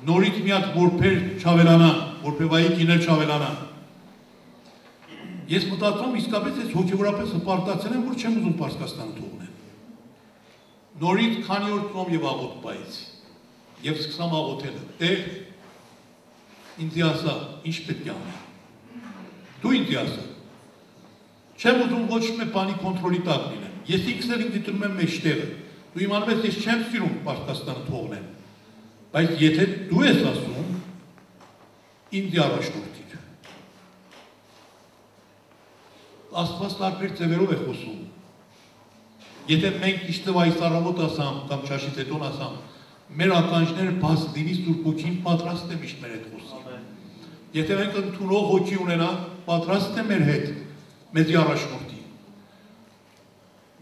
Նորից մի հատ որբեր չավելանան, որբևայի կիներ չավելանան։ Ես մտածում իսկապես ես հոգևորապես հպարտացել եմ, որ չեմ ուզում Պարսկաստանը թողնել։ Նորից քանի օր ծոմ և աղոտ պայեցի, և սկսամ աղոթելը, Տեր, ինձի ասա, ինչ պետք է անեմ։ Դու ինձի ասա։ Չեմ ուզում ոչ մի բանի կոնտրոլի տակ լինեմ։ Ես ինքս էլ ինձ դնում եմ մեջտեղը։ Դու իմանում ես, ես չեմ սիրում Պարսկաստանը թողնեմ, բայց եթե դու ես ասում, ինձ առաջնորդիր։ Աստված տարբեր ձևերով է խոսում։ Եթե մենք իշտև այս առավոտ ասամ, կամ չաշից հետոն ասամ, մեր ականջները բաց լինի Սուրբ Հոգին պատրաստ է միշտ մեր հետ խոսի։ Եթե մենք ընդունող հոգի ունենանք, պատրաստ է մեր հետ, մեզի առաջնորդի։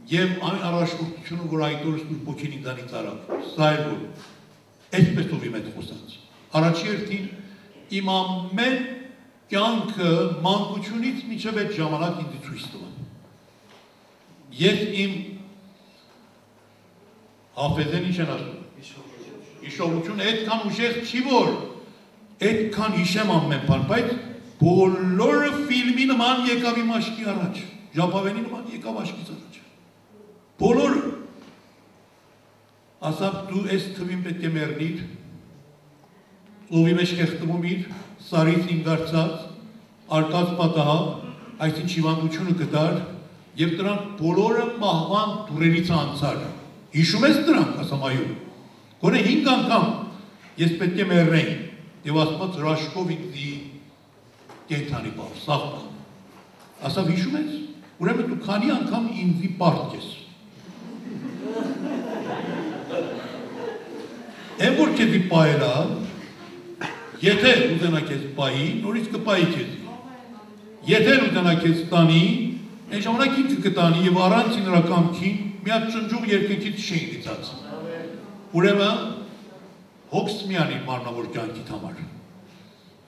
Եվ այն առաջնորդությունը, որ այդ օրը Սուրբ Հոգին ինձանից արավ, սա էր որ այսպես ով իմ հետ խոսած։ Առաջի հերթին իմ ամեն կյանքը մանկությունից մինչև այդ ժամանակ ինձ ցույց տվա։ Ես իմ Հաֆեզեն ինչ են ասում։ Հիշողությունը այդքան ուժեղ չի, որ այդքան հիշեմ ամեն բան, բայց բոլորը ֆիլմի նման եկավ իմ աչքի առաջ։ ժապավենի նման եկավ աչքից առաջ։ Բոլորը ասավ դու այս թվին պետք է մեռնիր, ծովի մեջ խեղդվում իր, սարից ինգարցած, արկած պատահավ, այսինչ հիվանդությունը գտար, եւ դրանք բոլորը մահվան դուրերից անցար։ Հիշում ես դրանք, ասամ այո։ Գոնե 5 անգամ ես պետք է մեռնեի, եւ Աստված հրաշքով ինձի կենդանի բավ, սաղ բավ։ Ասավ հիշում ես, ուրեմն դու քանի անգամ ինձի պարտք ես։ Այն որ քեզի պայելա, եթե ուզենա քեզ պայի, նորից կպայի քեզի։ Եթե ուզենա քեզ տանի, այն ժամանակ ինքը կտանի եւ առանց նրա կամքին մի հատ ճնջող երկնքից չի դիցած։ Ուրեմն հոգս միանի մարմնավոր կյանքիդ համար,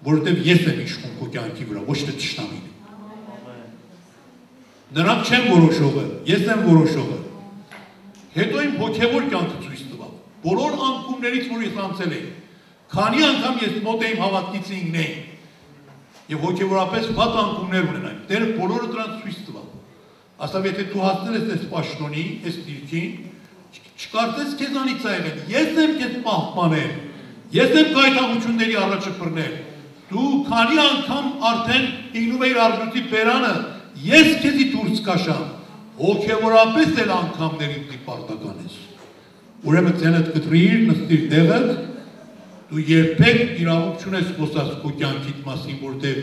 որովհետեւ ես եմ իշխում քո կյանքի վրա, ոչ թե թշնամին։ Նրանք չեն որոշողը, ես եմ որոշողը։ Հետո իմ հոգեվոր կյանքը ցույց տվավ։ Բոլոր անկումներից, որ ես անցել եմ, քանի անգամ ես մոտ եմ հավատքից ինքնեի եւ հոգեվորապես վատ անկումներ ունենայ։ Տերը բոլորը դրանց ցույց տվավ։ Ասավ եթե դու հասնել ես այս պաշտոնի, այս դիրքին, չկարծես քեզանից ա եղել։ Ես եմ քեզ պահպանել։ Ես եմ գայթակղությունների առաջը բռնել։ Դու քանի անգամ արդեն ինգնում ես արժույթի բերանը, ես քեզի դուրս կաշամ։ Հոգեվորապես էլ անգամներից պարտական ես։ Ուրեմն ցենդ կտրիր, նստիր տեղդ, դու երբեք իրավունք չունես խոսած քո կյանքիդ մասին, որտեղ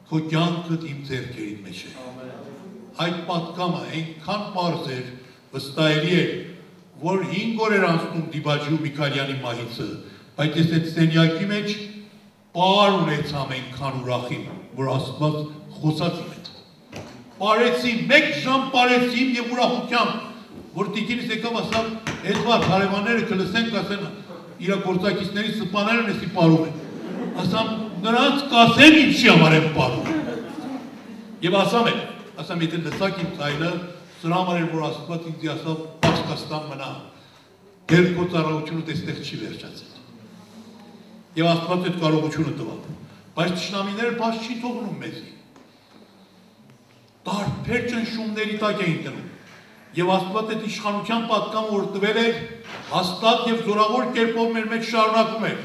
քո կյանքդ իմ ձեռքերին մեջ է։ Այդ պատկամը այնքան պարզ էր, վստահելի էր, որ 5 օր էր անցնում Դիբաջի Միքայելյանի մահիցը, բայց ես այդ սենյակի մեջ պար ունեցամ այնքան ուրախի, որ Աստված խոսած իմ հետ։ Պարեցի, 1 ժամ պարեցի եւ ուրախությամբ, որ տիկինս եկավ ասավ, Էդվարդ հարևանները կլսեն, կասեն իր գործակիցների սպաներն էսի պարում են։ Ասամ, նրանց կասեն ինչի համար են պարում։ Եվ ասամ, եթե լսակ իմ ծայլը, սրա համար էր, որ Աստված ինձ ասավ, Պակստան մնա, դեր քո ծառայությունը այստեղ չի վերջացել։ Եվ Աստված այդ կարողությունը տվավ։ Բայց թշնամիները բաց չի թողնում մեզի։ Տարբեր ճնշումների տակ էին տնում։ Եվ Աստված այդ իշխանության պատկամը որ տվել էր, հաստատ եւ զորավոր կերպով մեր մեջ շարունակում էր։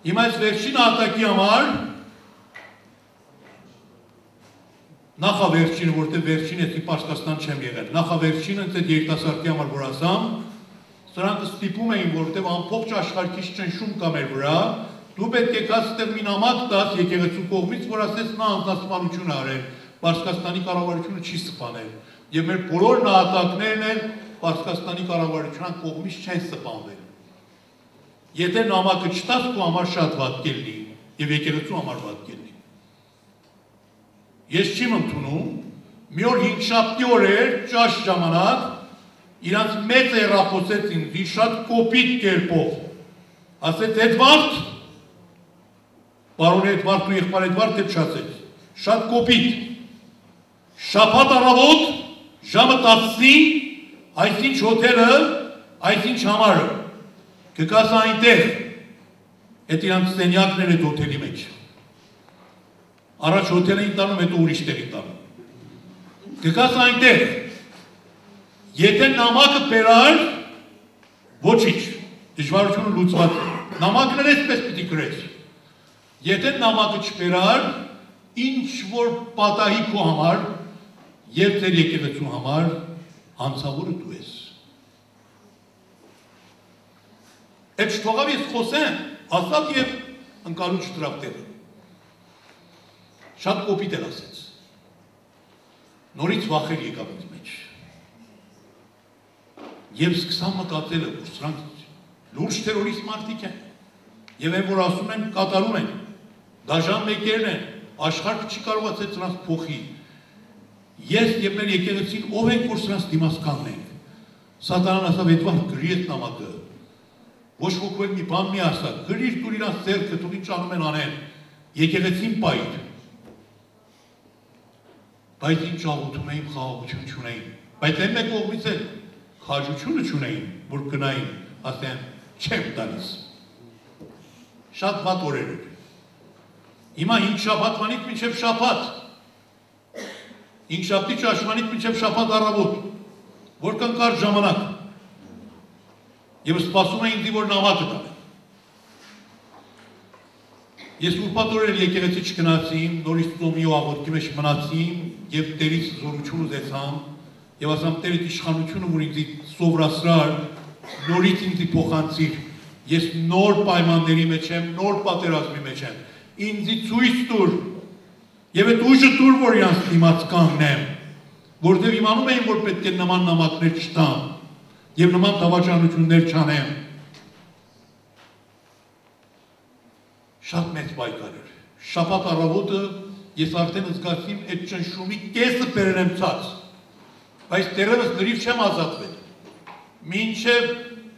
Հիմա այս վերջին ատակի համար նախավերջինը, որտեղ վերջին էսի Պարսկաստան չեմ եղել, նախավերջինը այդ երիտասարդի համար որ ասամ, սրանք ստիպում էին, որտեղ ամբողջ աշխարհից ճնշում կա մեր վրա, դու պետք է գաս այդտեղ մի նամակ տաս եկեղեցու կողմից, որ ասես նա անձնասպանություն արել, Պարսկաստանի կառավարությունը չի սպանել, եւ մեր բոլոր նահատակներն էլ Պարսկաստանի կառավարության կողմից չեն սպանվել։ Եթե նամակը չտաս, քո համար շատ վատ կլինի եւ եկեղեցու համար վատ կլինի։ Ես չեմ ընդունում, մի օր 5-7 օր էր, ճաշ ժամանակ, իրանց մեծ հեռախոսեց ինձ շատ կոպիտ կերպով։ Ասեց Էդվարդ, պարոն Էդվարդ ու եղբայր Էդվարդ դեպչացեց, շատ կոպիտ։ Շաբաթ առավոտ, ժամը 10-ին, այսինչ հոթելը, այսինչ համարը, կգաս այնտեղ, այդ իրանց սենյակներ այդ հոթելի մեջ։ Առաջ հոթել էին տանում, հետո ուրիշ տեղի տանում։ Կգաս այնտեղ, եթե նամակը բերար, ոչինչ, դժվարությունը լուծված է, նամակն էլ այսպես պիտի գրես։ Եթե նամակը չբերար, ինչ որ պատահի քո համար, եւ ձեր եկեղեցու համար, հանցավորը դու ես։ Այդ շտողավ ես խոսեմ, ասավ եւ ընկալու չտրավ տեղը։ Շատ կոպիտ էլ ասեց։ Նորից վախեր եկավ ինձ մեջ։ Եվ սկսա մտածելը, որ սրանք լուրջ տերորիստ մարդիկ են։ Եվ այն որ ասում են, կատարում են, դաժան մեկերն են, աշխարհը չի կարողացել սրանց փոխի։ Ես եւ մեր եկեղեցին ով ենք որ սրանց դիմաց կանգնենք։ Սատանան ասավ Էդվարդ գրի այդ նամակը։ Ոչ ոք էլ մի բան մի ասա, գրիր դու իրանց ձեռքը, դու ինչ անում են անեն։ Եկեղեցին պայր։ Բայց ինչ աղոթում էին, խաղաղություն չունեին։ Բայց այն մեկ կողմից էլ խաչությունը չունեին, որ գնային, ասեն, չեմ տալիս։ Շատ վատ օրեր էր։ Հիմա 5 շաբաթվանից մինչև շաբաթ։ Ինքշաբթի ճաշմանից մինչև շաբաթ առավոտ, որքան կար ժամանակ, եւ սպասում էին ինձ, որ նամակը տանեմ։ Ես ուրբաթ օրեր եկեղեցի չգնացի, նորից ծոմի ու աղոթքի մեջ մնացի եւ Տերից զորություն ուզեցամ եւ ասամ Տեր իդ իշխանությունը, որ ինձ սովրասրար, նորից ինձ փոխանցիր։ Ես նոր պայմանների մեջ եմ, նոր պատերազմի մեջ եմ։ Ինձ ցույց տուր եւ այդ ուժը տուր, որ իրանց դիմաց կանգնեմ, որտեղ իմանում էին, որ պետք է նման նամակներ չտամ եւ նման դավաճանություններ չանեմ։ Շատ մեծ պայքար էր։ Շաբաթ առավոտը ես արդեն զգացի այդ ճնշումի կեսը բերել ցած, բայց դեռևս լրիվ չեմ ազատվել։ Մինչև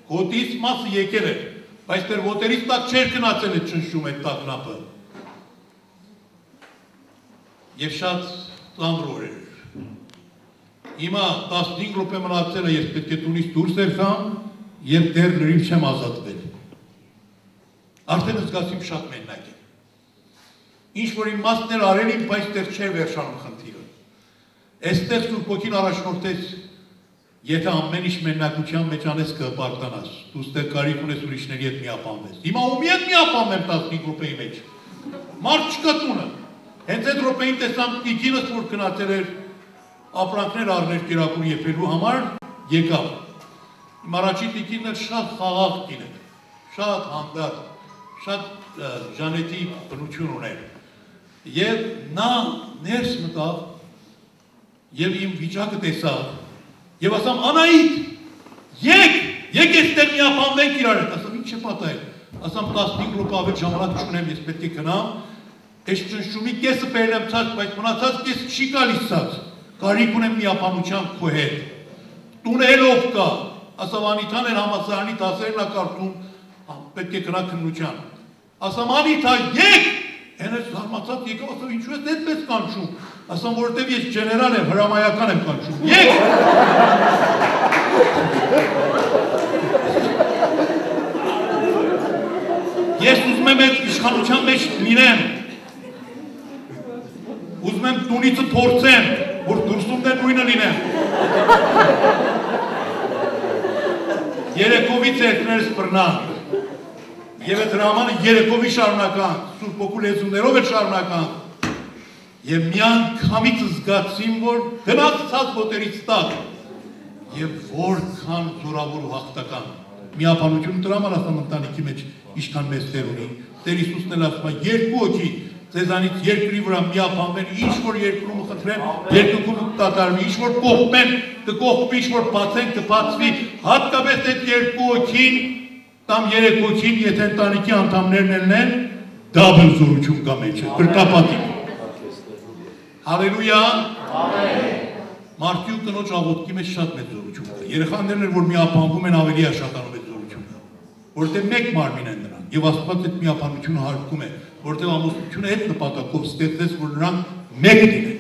հոտից մասը եկել էր, բայց դեռ ոտերից տակ չէր գնացել այդ ճնշում, այդ տագնապը։ Եվ շատ ծանր օր էր։ Հիմա 15 րոպե մնացել է, ես պետք է տունից դուրս ելամ եւ դեռ լրիվ չեմ ազատվել։ Արդեն զգացիմ շատ մենակ եմ։ Ինչ որ իմ մասն էր արել իմ, բայց դեռ չէր վերջանում խնդիրը։ Այստեղ Սուրբ Հոգին առաջնորդեց, եթե ամեն ինչ մենակության մեջ անես կհպարտանաս, դու ստեղ կարիք ունես ուրիշների հետ միապանվես։ Հիմա ումի հետ միապանվեմ 15 րոպեի մեջ։ Մարդ չկա տունը։ Հենց այդ րոպեին տեսամ տիկինս, որ գնացել էր ապրանքներ առներ կերակուր եփելու համար, եկավ։ Իմ առաջին տիկինն էլ շատ խաղաղ կին էր, շատ հանդարտ, շատ ժանետի բնություն ուներ։ Եվ նա ներս մտավ եւ իմ վիճակը տեսավ եւ ասամ Անահիտ, եկ այստեղ միապանվենք իրար հետ, ասամ ինչ է պատահել, ասամ 15 րոպե ավել ժամանակ չունեմ, ես պետք է գնամ, այս ճնշումի կեսը բերել եմ ցած, բայց մնացած կեսը չի գալիս ցած, կարիք ունեմ միապանության քո հետ, տունը էլ ով կա, ասամ Անիթան էր համալսարանի դասերն ա կարդում, պետք է գնա քննության, ասամ Անիթա, եկ, հենց զարմացած եկավ, ասամ ինչու ես այդպես կանչում, ասամ որովհետև ես ջեներալ եմ, հրամայական եմ կանչում, եկ։ Ես ուզում եմ այդ իշխանության մեջ լինեմ, ուզում եմ տունիցը փորձեմ, որ դուրսում դե նույնը լինեմ։ Երեկովից երկներս բռնան, եւ այդ հրամանը երեկովի շարունական, Սուրբ Հոգու լեզուներով է շարունական, եւ միանգամից զգացին, որ գնացած ոտերից տակ, եւ որքան զորավոր ու հաղթական, միապանություն դրա համար ասում ընտանիքի մեջ ինչքան մեծ տեր ունի, Տեր Հիսուսն էլ ասում է երկու հոգի ձեզանից երկրի վրա միապանվեն, ինչ որ երկրում խնդրեն, երկրում կկատարվի, ինչ որ կողպեն, կկողպի, ինչ որ բացեն, կբացվի, հատկապես այդ երկու հոգին կամ երեք հոգին, եթե ընտանիքի անդամներն են, դաբլ զորություն կա մեջը, կրկապատիկ։ Հալելույա։ Մարդու կնոջ աղոթքի մեջ շատ մեծ զորություն կա։ Երեխաներն են, որ միապանվում են, ավելի աշխատանում այդ զորությունը, որովհետև մեկ մարմին են նրանք, եւ Աստված այդ միապանությունը հարգում է, որովհետև ամուսնությունը այդ նպատակով ստեղծեց, որ նրանք մեկ լինեն։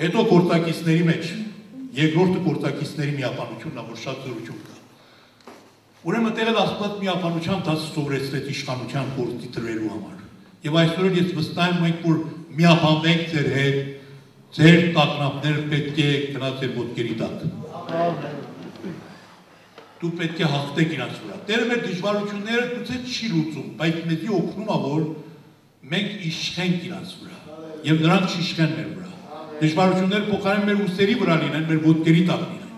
Հետո գործակիցների մեջ, երկրորդը գործակիցների միապանությունն է, որ շատ զորություն կա։ Ուրեմն այդտեղ էլ Աստված միապանության դաս սովորեցրեց իշխանության գործի դրելու համար։ Եվ այսօր ես վստահ եմ, որ միապանվենք ձեր հետ, ձեր տագնապները պետք է գնաց ձեր ոտքերի տակ։ Դու պետք է հաղթեք իրանց վրա։ Տերը մեր դժվարությունները գուցե չի լուծում, բայց մեզի օգնում է, որ մենք իշխենք իրանց վրա եւ նրանք չիշխեն մեր վրա։ Դժվարությունները փոխարեն մեր ուսերի վրա լինեն, մեր ոտքերի տակ լինեն։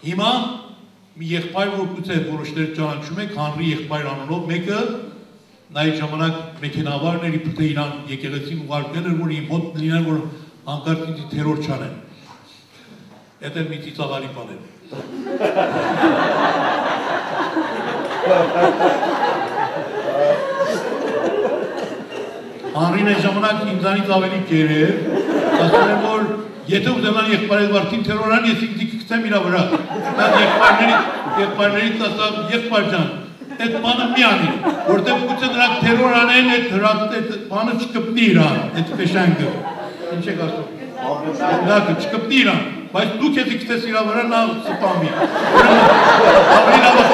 Հիմա մի եղբայր, որ գուցե որոշներ ճանաչում եք, Հանրի եղբայր անունով, մեկը նա այդ ժամանակ մեքենավարներ իբրե իրան եկեղեցին ուղարկել էր, որ իմ մոտ լինեն, որ հանկարծ ինձ թերոր չանեն։ Էդ էլ մի ծիծաղալի բան էր։ Հանրին այդ ժամանակ ինձանից ավելի գեր էր, ասում եմ, որ եթե ուզենան եղբայր Էդվարդին թերորան, ես ինձ կգցեմ իրա վրա։ Նա եղբայրներից ասավ, եղբայր ջան, այդ բանը մի անի, որտեղ գուցե նրանք թերոր անեն, այդ բանը չկպնի իրան, այդ փեշանգը։ Ինչ եք ասում։ Դակը չկպնի իրան, բայց դուք եթե գցես իրա վրա, նա սպամի։ Ավելի լավ է։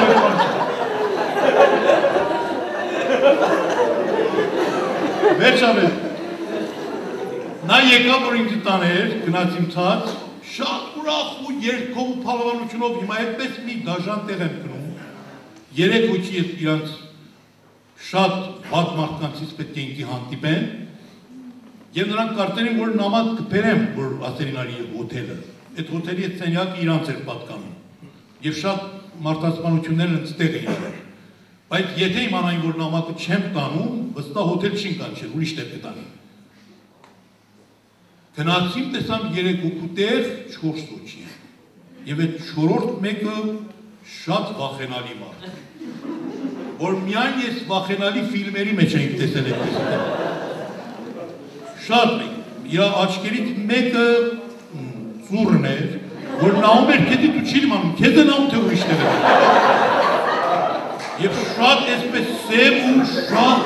Վերջապես։ Նա եկավ, որ ինձ տաներ, գնաց իմ ցած, շատ ուրախ ու երկով ու փալավանությունով հիմա այդպես մի դաժան տեղ եմ գնում, 3 հոգի իրանց շատ վատ մարդկանցից պետք է ինքի հանդիպեն, եւ նրանք կարծել են, որ նամակ կբերեմ, որ ասերին արի հոթելը, այդ հոթելի այդ սենյակը իրանց էր պատկանում, եւ շատ մարդասպանություններ ընձտեղ էին արել, բայց եթե իմանային, որ նամակը չեմ տանում, վստահ հոթել չին կանչել, ուրիշ տեղ կտանի։ Գնացին, տեսամ 3 հոգու տեղ 4 հոգի են, եւ այդ 4-րդ մեկը շատ վախենալի մարդ, որ միայն ես վախենալի ֆիլմերի մեջ էինք տեսել այդպես։ Շատ մեկ, իր աչքերից մեկը ծուռն էր, որ նայում էր քեզի դու չի իմանում, քեզ է նայում թե ուրիշ տեղ է։ Եվ շատ այսպես սև ու շատ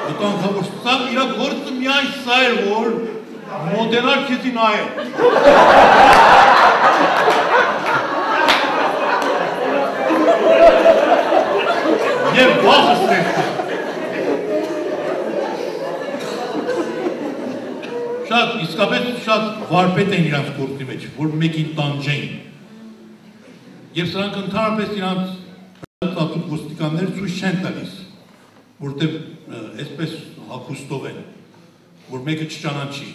վտանգավոր, սա իր գործը միայն սա էր, որ մոդենար քեզի նայել։ Եվ վախը ստեղծել։ Շատ, իսկապես շատ վարպետ են իրանց գործի մեջ, որ մեկին տանջեին։ Եվ սրանք ընդհանրապես իրանց ծածուկ ոստիկանները ցույց չեն տալիս, որտեղ այսպես հագուստով են, որ մեկը չճանաչի։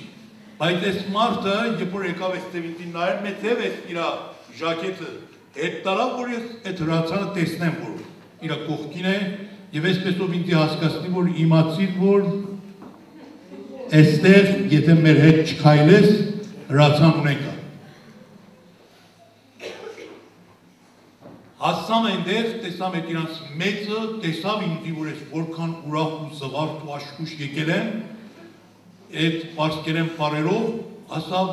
Բայց այս մարդը, երբ որ եկավ այս տևինտին նայել, մեծ է իր ժակետը հետ տարավ, որ ես այդ հրացանը տեսնեմ, որ իր կողքին է, եւ այսպեսով ինձ հասկացնի, որ իմացիր, որ այստեղ, եթե մեր հետ չքայլես, հրացան ունենք։ Հասամ այնտեղ, տեսամ այդ իրանց մեծը, տեսավ ինձի, որ ես որքան ուրախ ու զվարթ ու աշխուժ եկել եմ, այդ պարսկերեն պարերով, ասավ,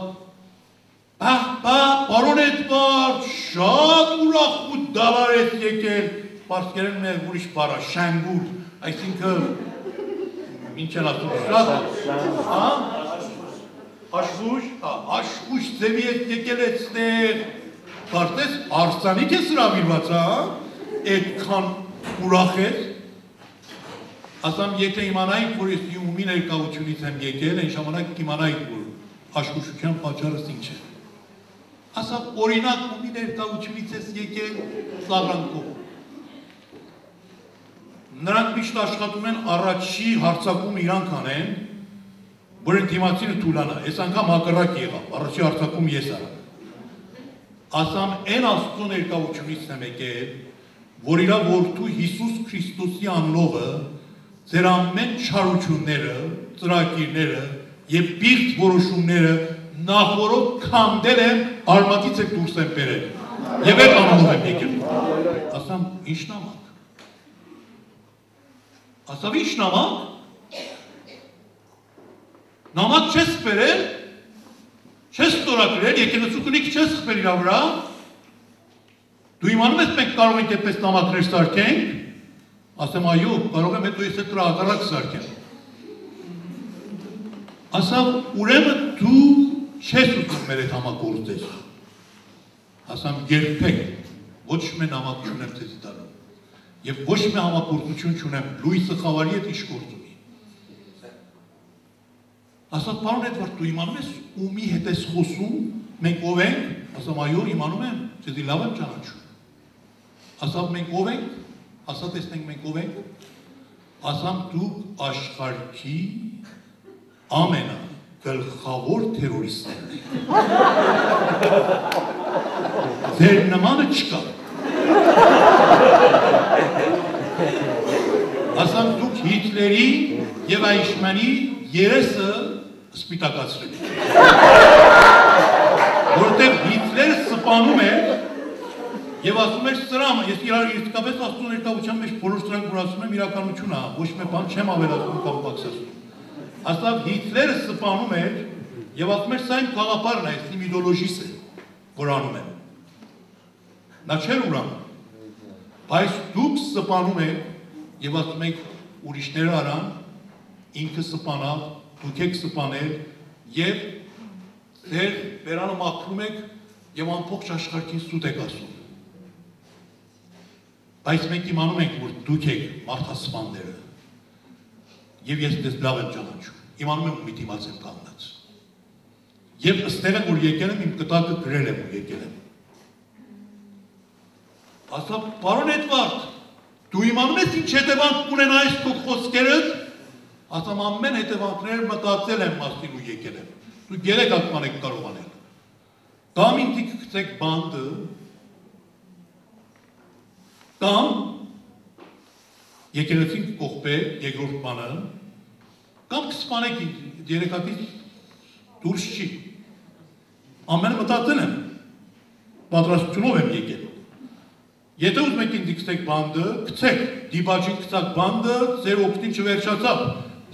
պարոն Էդվարդ, շատ ուրախ ու դալար ես եկել, պարսկերեն մեր ուրիշ պարա, շանգուր, այսինքն, ինչ են ասում, շատ, աշխուժ ձևի ես եկել էստեղ, կարծես արսանիք ես հրավիրված, այդքան ուրախ ես, ասամ, եթե իմանայինք, որ ես ումի ներկայությունից եմ եկել, այն ժամանակ իմանայինք, որ աշխուժության պատճառս ինչ է։ Ասամ, օրինակ ումի ներկայությունից ես եկել Սաղրանքով։ Նրանք միշտ աշխատում են առաջի հարցակում իրանք անեն, որ են դիմացինը թուլանա, ես անգամ հակառակ եղավ, առաջի հարցակում ես արա։ Ասամ, այն Աստծո ներկայությունից եմ եկել, որ իր որդու Հիսուս Քրիստոսի անունով ձեր ամեն չարությունները, ծրագիրները եւ պիղծ որոշումները նախորդ քանդել եմ, արմատից եք դուրս եմ բերել։ Եվ այդ անունով եմ եկել։ Ասամ, ինչ նամակ։ Ասավ, ինչ նամակ։ Նամակ չես բերել, չես ստորագրել, եկեղեցու կնիկ չես խփել իր վրա։ Դու իմանում ես մենք կարող ենք այդպես նամակներ սարքենք։ Ասեմ, այո, կարող եմ հետո ես այդ հակառակ սարքեմ։ Ասավ, ուրեմն դու չես ուզում մեր այդ համագործել։ Ասամ, երբեք ոչ մի նամակ չունեմ ձեզի տալու։ Եվ ոչ մի համագործություն չունեմ, լույսը խավարի հետ ինչ գործ ունի։ Ասավ, պարոն Էդվարդ, դու իմանում ես ումի հետ ես խոսում, մենք ով ենք։ Ասամ, այո, իմանում եմ, ձեզի լավ եմ ճանաչում։ Ասավ, մենք ով ենք։ Ասա տեսնենք մենք ով ենք, ասամ դուք աշխարհի ամենագլխավոր թերորիստներն եք։ Ձեր նմանը չկա։ Ասամ դուք Հիտլերի եւ Այշմանի երեսը սպիտակացրել եք։ Որտեղ Հիտլերը սպանում էր եւ ասում էր սրամը, ես իսկապես Աստծո ներկայության մեջ բոլոր սրանք որ ասում եմ իրականություն է, ոչ մի բան չեմ ավելացնում կամ բացասում։ Ասավ Հիտլերը սպանում էր եւ ասում էր սա իմ գաղափարն է, իմ իդեոլոգիս է, որ անում եմ։ Նա չէր ուրանում։ Բայց դուք սպանում եք եւ ասում եք ուրիշները արան, ինքը սպանավ, դուք եք սպանել եւ ձեր վերանը մաքրում եք եւ ամբողջ աշխարհին սուտ եք ասում։ Բայց մենք իմանում ենք, որ դուք եք մարդասպանները, և ես դες լավ եմ ճանաչում։ իմանում եմ ու մի դիմաց եմ կանգնած։ Եվ ըստեղ եմ, որ եկել եմ, իմ կտակը գրել եմ ու եկել եմ։ Ասա, պարոն Էդվարդ, դու իմանում ես ինչ հետևանք կունեն այս քո խոսքերդ։ Ասամ, ամեն հետևանքներ մտածել եմ մասին ու եկել եմ։ Դու 3 հատ բան եք կարող անել։ Կամ ինձ գցեք բանդը, կամ եկեղեցին կողպեք, երկրորդ բանը, կամ կսպանեք ինձ, 3 հատից դուրս չի։ Ամենը մտածել եմ, պատրաստությունով եմ եկել։ Եթե ուզում եք ինձ գցեք բանդը, գցեք, դիբաջին գցակ բանդը, ձեր օգտին չվերջացավ։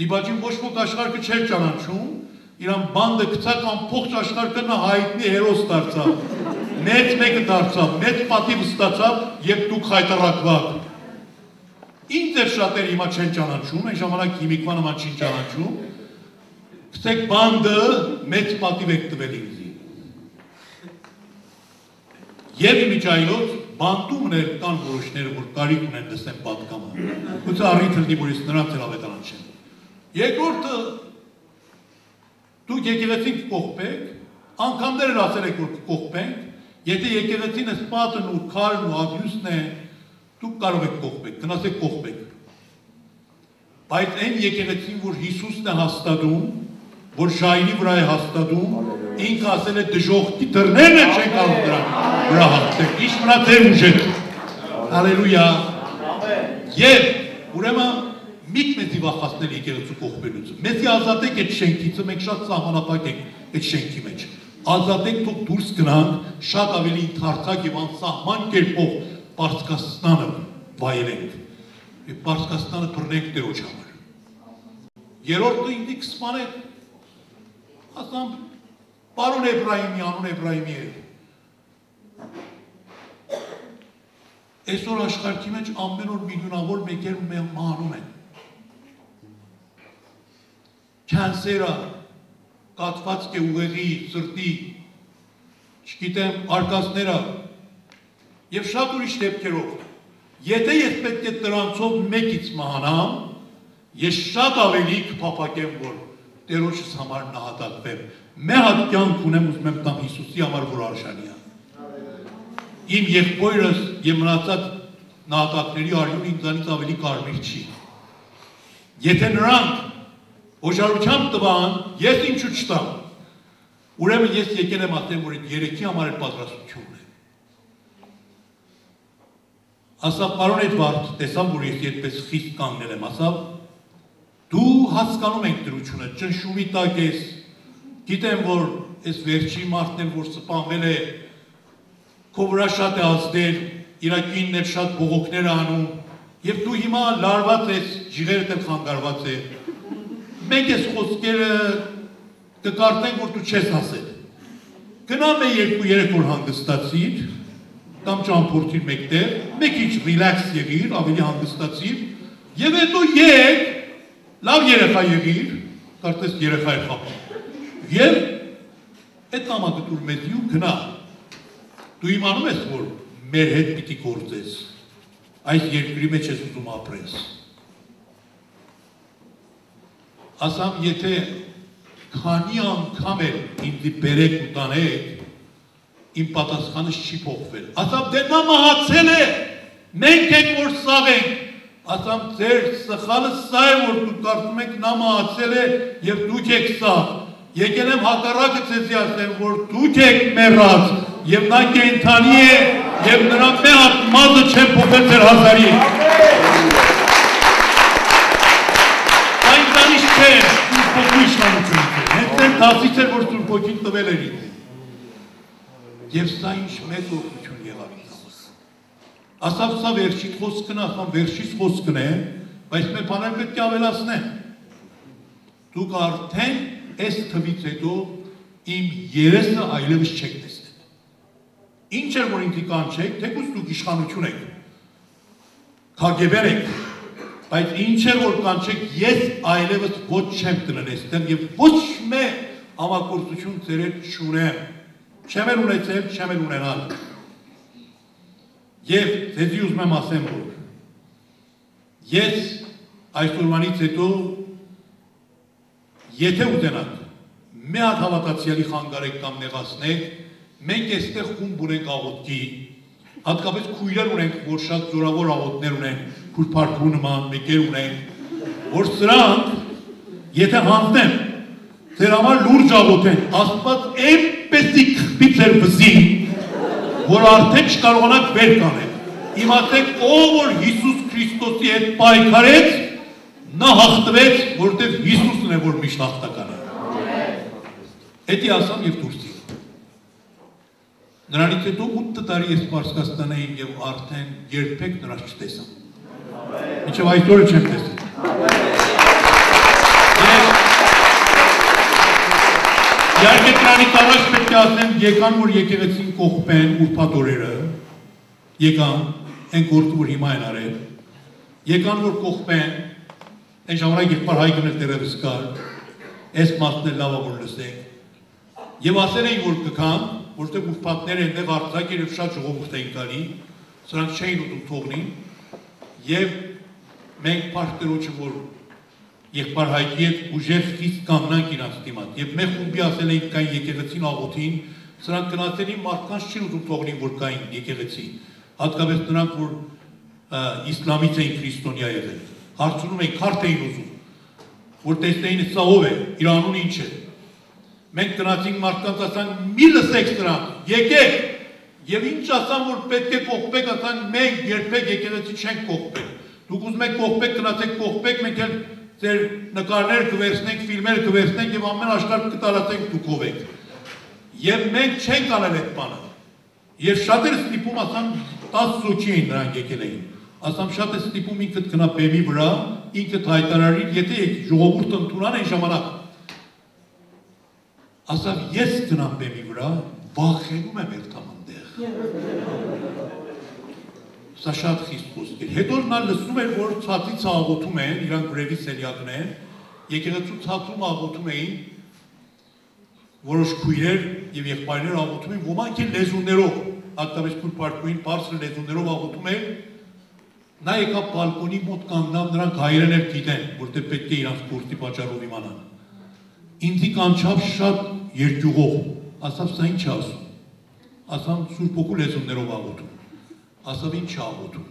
Դիբաջին ոչ ոք աշխարհը չէր ճանաչում, իրան բանդը գցակ ամբողջ աշխարհը նա հայտնի հերոս դարձավ։ Մեծ մեկը դարձավ, մեծ պատիվ ստացավ եւ դուք խայտարակվաք։ Ինձ էլ շատերը հիմա չեն ճանաչում, այն ժամանակ հիմիկվա նման չեն ճանաչում։ Գցեք բանդը, մեծ պատիվ եք տվել ինձի։ Եվ իմիջայլոց բանդումն էլ կան որոշները, որ կարիք ունեն լսեն պատկամը։ Գուցե առիթ լինի, որ ես նրանց էլ ավետարան չեմ։ Երկրորդը դուք եկեղեցին կողպեք, անգամներ էլ ասել եք, որ կողպենք, եթե եկեղեցին է սպատն ու քարն ու աբյուսն է, դուք կարող եք կողպեք, գնացեք կողպեք։ Բայց այն եկեղեցին, որ Հիսուսն է հաստատում, որ շայնի վրա է հաստատում, ինքը ասել է դժոխքի դռներն է չեն կարող դրան վրա հաղթել, ինչ մնա ձեր ուժեք։ Հալելույա։ Եվ ուրեմն միք մեզի վախացնել եկեղեցու կողպելուց։ Մեզի ազատեք այդ շենքիցը, մենք շատ սահմանապակ ենք այդ շենքի մեջ։ Ազատեք, թող դուրս գնանք, շատ ավելի ընդհարթակ եւ անսահման կերպով Պարսկաստանը վայելենք։ Եվ Պարսկաստանը բռնենք Տիրոջ համար։ Երրորդը ինձ կսպանեք, ասամ, պարոն Էբրահիմի, անուն Էբրահիմի է։ Այսօր աշխարհի մեջ ամեն օր միլիոնավոր մեկեր մահանում են։ Քանսերը, կաթվածք է ուղեղի, սրտի, չգիտեմ, արկածները եւ շատ ուրիշ դեպքերով։ Եթե ես պետք է դրանցով մեկից մահանամ, ես շատ ավելի կփափակեմ, որ Տիրոջս համար նահատակվեմ։ Մեր հատ կյանք ունեմ, ուզում եմ տամ Հիսուսի համար, որ արժանի է։ Իմ եղբայրս եւ մնացած նահատակների արյունը ինձանից ավելի կարմիր չի։ Եթե նրանք օժարությամբ տվան, ես ինչու չտամ։ Ուրեմն ես եկել եմ ասեմ, որ այդ երեքի համար էլ պատրաստություն ունեմ։ Ասա, պարոն Էդվարդ, տեսամ, որ ես այդպես խիստ կանգնել եմ, ասա, դու հասկանում ենք դրությունը, ճնշումի տակ ես, գիտեմ, որ այս վերջի մարդն էլ, որ սպանվել է, քո վրա շատ է ազդել, իր կինն էլ շատ բողոքներ է անում, եւ դու հիմա լարված ես, ջիղերդ էլ խանգարված է։ Մենք այս խոսքերը կկարդենք, որ դու չես ասել։ Գնամ է 2-3 օր հանգստացիր, կամ ճամփորդիր մեկտեղ, մեկ ինչ ռիլաքս եղիր, ավելի հանգստացիր, եւ հետո եկ, լավ երեխա եղիր, կարծես երեխա է խապում։ Եվ այդ համակտուր մեզի ու գնա։ Դու իմանում ես, որ մեր հետ պիտի գործես, այս երկրի մեջ ես ուզում ապրես։ Ասամ, եթե քանի անգամ էլ ինձի բերեք ու տանեք, իմ պատասխանս չի փոխվել։ Ասամ, դե նա մահացել է, մենք ենք, որ սաղ ենք։ Ասամ, ձեր սխալը սա է, որ դուք կարծում եք նա մահացել է եւ դուք եք սաղ։ Եկել եմ հակառակը ձեզի ասեմ, որ դուք եք մեռած եւ նա կենդանի է եւ նրա մի հատ մազը չեն փոխել ձեր հազարի։ Այն դանիշ չէ, փոխու իշխանությունը։ Հենց այն դասից էր, որ Սուրբ Հոգին տվել էր ինձ։ Եվ սա ինչ մեծ օգնություն եղավ ինձ համար։ Ասավ, սա վերջից խոսքն է, ասամ, վերջից խոսքն է, բայց մեր բաները պետք է ավելացնեն։ Դուք արդեն այս թվից հետո իմ երեսը այլևս չեք տեսնել։ Ինչ էր, որ ինձի կանչեք, թեկուզ դուք իշխանություն եք, KGB-ն եք, բայց ինչ էր, որ կանչեք, ես այլևս ոչ չեմ տնել այստեղ եւ ոչ մի համագործություն ձեր հետ չունեմ։ Չեմ էլ ունեցել, չեմ էլ ունենալ։ Եվ ձեզի ուզում եմ ասեմ, որ ես այսօրվանից հետո եթե ուտենակ, մի հատ հավատացյալի խանգարեք կամ նեղացնեք, մենք այստեղ խումբ ունենք աղոթքի, հատկապես քույրեր ունենք, որ շատ զորավոր աղոթներ ունեն, քուրփարքու նման, մեկեր ունենք, որ սրանք, եթե հանձնեն, ձեր համար լուրջ աղոթեն, Աստված այնպեսի քփի ձեր վզին, որ արդեն չկարողանաք վեր կանել։ Իմացեք, ով որ Հիսուս Քրիստոսի հետ պայքարեց, նա հաղթվեց, որտեղ Հիսուսն է, որ միշտ հաղթական է։ Էդի ասամ և դուրսի։ Նրանից հետո 8 տարի ես Պարսկաստան էի և արդեն երբեք նրանց չտեսամ։ Մինչև այսօրը չեմ տեսել։ Իհարկե դրանից առաջ պետք է ասեմ, եկան, որ եկեղեցին կողպեն ուրբաթ օրերը, եկան, այն գործը, որ հիմա են արել, եկան, որ կողպեն, այն ժամանակ եղբայր Հայկն էլ դեռևս կար, այս մասն էլ լավ է, որ լսեք, և ասել էին, որ կգան, որտեղ ուրբաթները այնտեղ արձակ էր և շատ ժողովուրդ էին գալի, սրանք չէին ուտում թողնին, և մենք փառք Տիրոջը, որ եղբայր Հայկի հետ ուժեղ խիստ կանգնանք իրանց դիմաց, և մեր խումբի ասել էին կային եկեղեցին աղոթին, սրանք գնացել էին մարդկանց չի ուտում թողնին, որ կային եկեղեցի, հատկապես նրանք, որ իսլամից էին քրիստոնյա եղել, հարցնում էին, քարտ էին ուզում, որ տեսնեին սա ով է, իր անունը ինչ է։ Մենք գնացինք մարդկանց ասանք, մի լսեք սրանք, եկեք, և ինչ ասան, որ պետք է կողպեք, ասանք, մենք երբեք եկեղեցի չենք կողպել, դուք ուզում եք կողպեք, գնացեք կողպեք, մենք էլ ձեր նկարներ կվերցնենք, ֆիլմեր կվերցնենք և ամեն աշխարհ կտարածենք դուք ով եք։ Եվ մենք չենք անել այդ բանը։ Եվ շատերը ստիպում ասան 10 զոքի էին նրանք եկել էին։ Ասամ շատ է ստիպում ինքդ գնա բեմի վրա, ինքդ հայտարարիր, եթե ժողովուրդը ընդունան այն ժամանակ։ Ասամ ես գնամ բեմի վրա, վախենում եմ երթամ այնտեղ։ Սա շատ խիստ խոսք էր։ Հետո նա լսում էր, որ ցածից աղոթում են, իրանք վրևի սելյակն են, եկեղեցու ցածում աղոթում էին, որոշ քույրեր և եղբայրներ աղոթում էին, ոմանք էլ լեզուներով, հատկապես քուրփարքուին բարձր լեզուներով աղոթում էր, նա եկավ բալկոնի մոտ կանգնավ, նրանք հայերեն էլ գիտեն, որտեղ պետք է իրանց գործի պատճառով իմանան։ Ինձի կանչավ շատ երկյուղով, ասավ սա ինչ է ասում, ասամ Սուրբ Հոգու լեզուներով աղոթում, ասավ ինչ է աղոթում,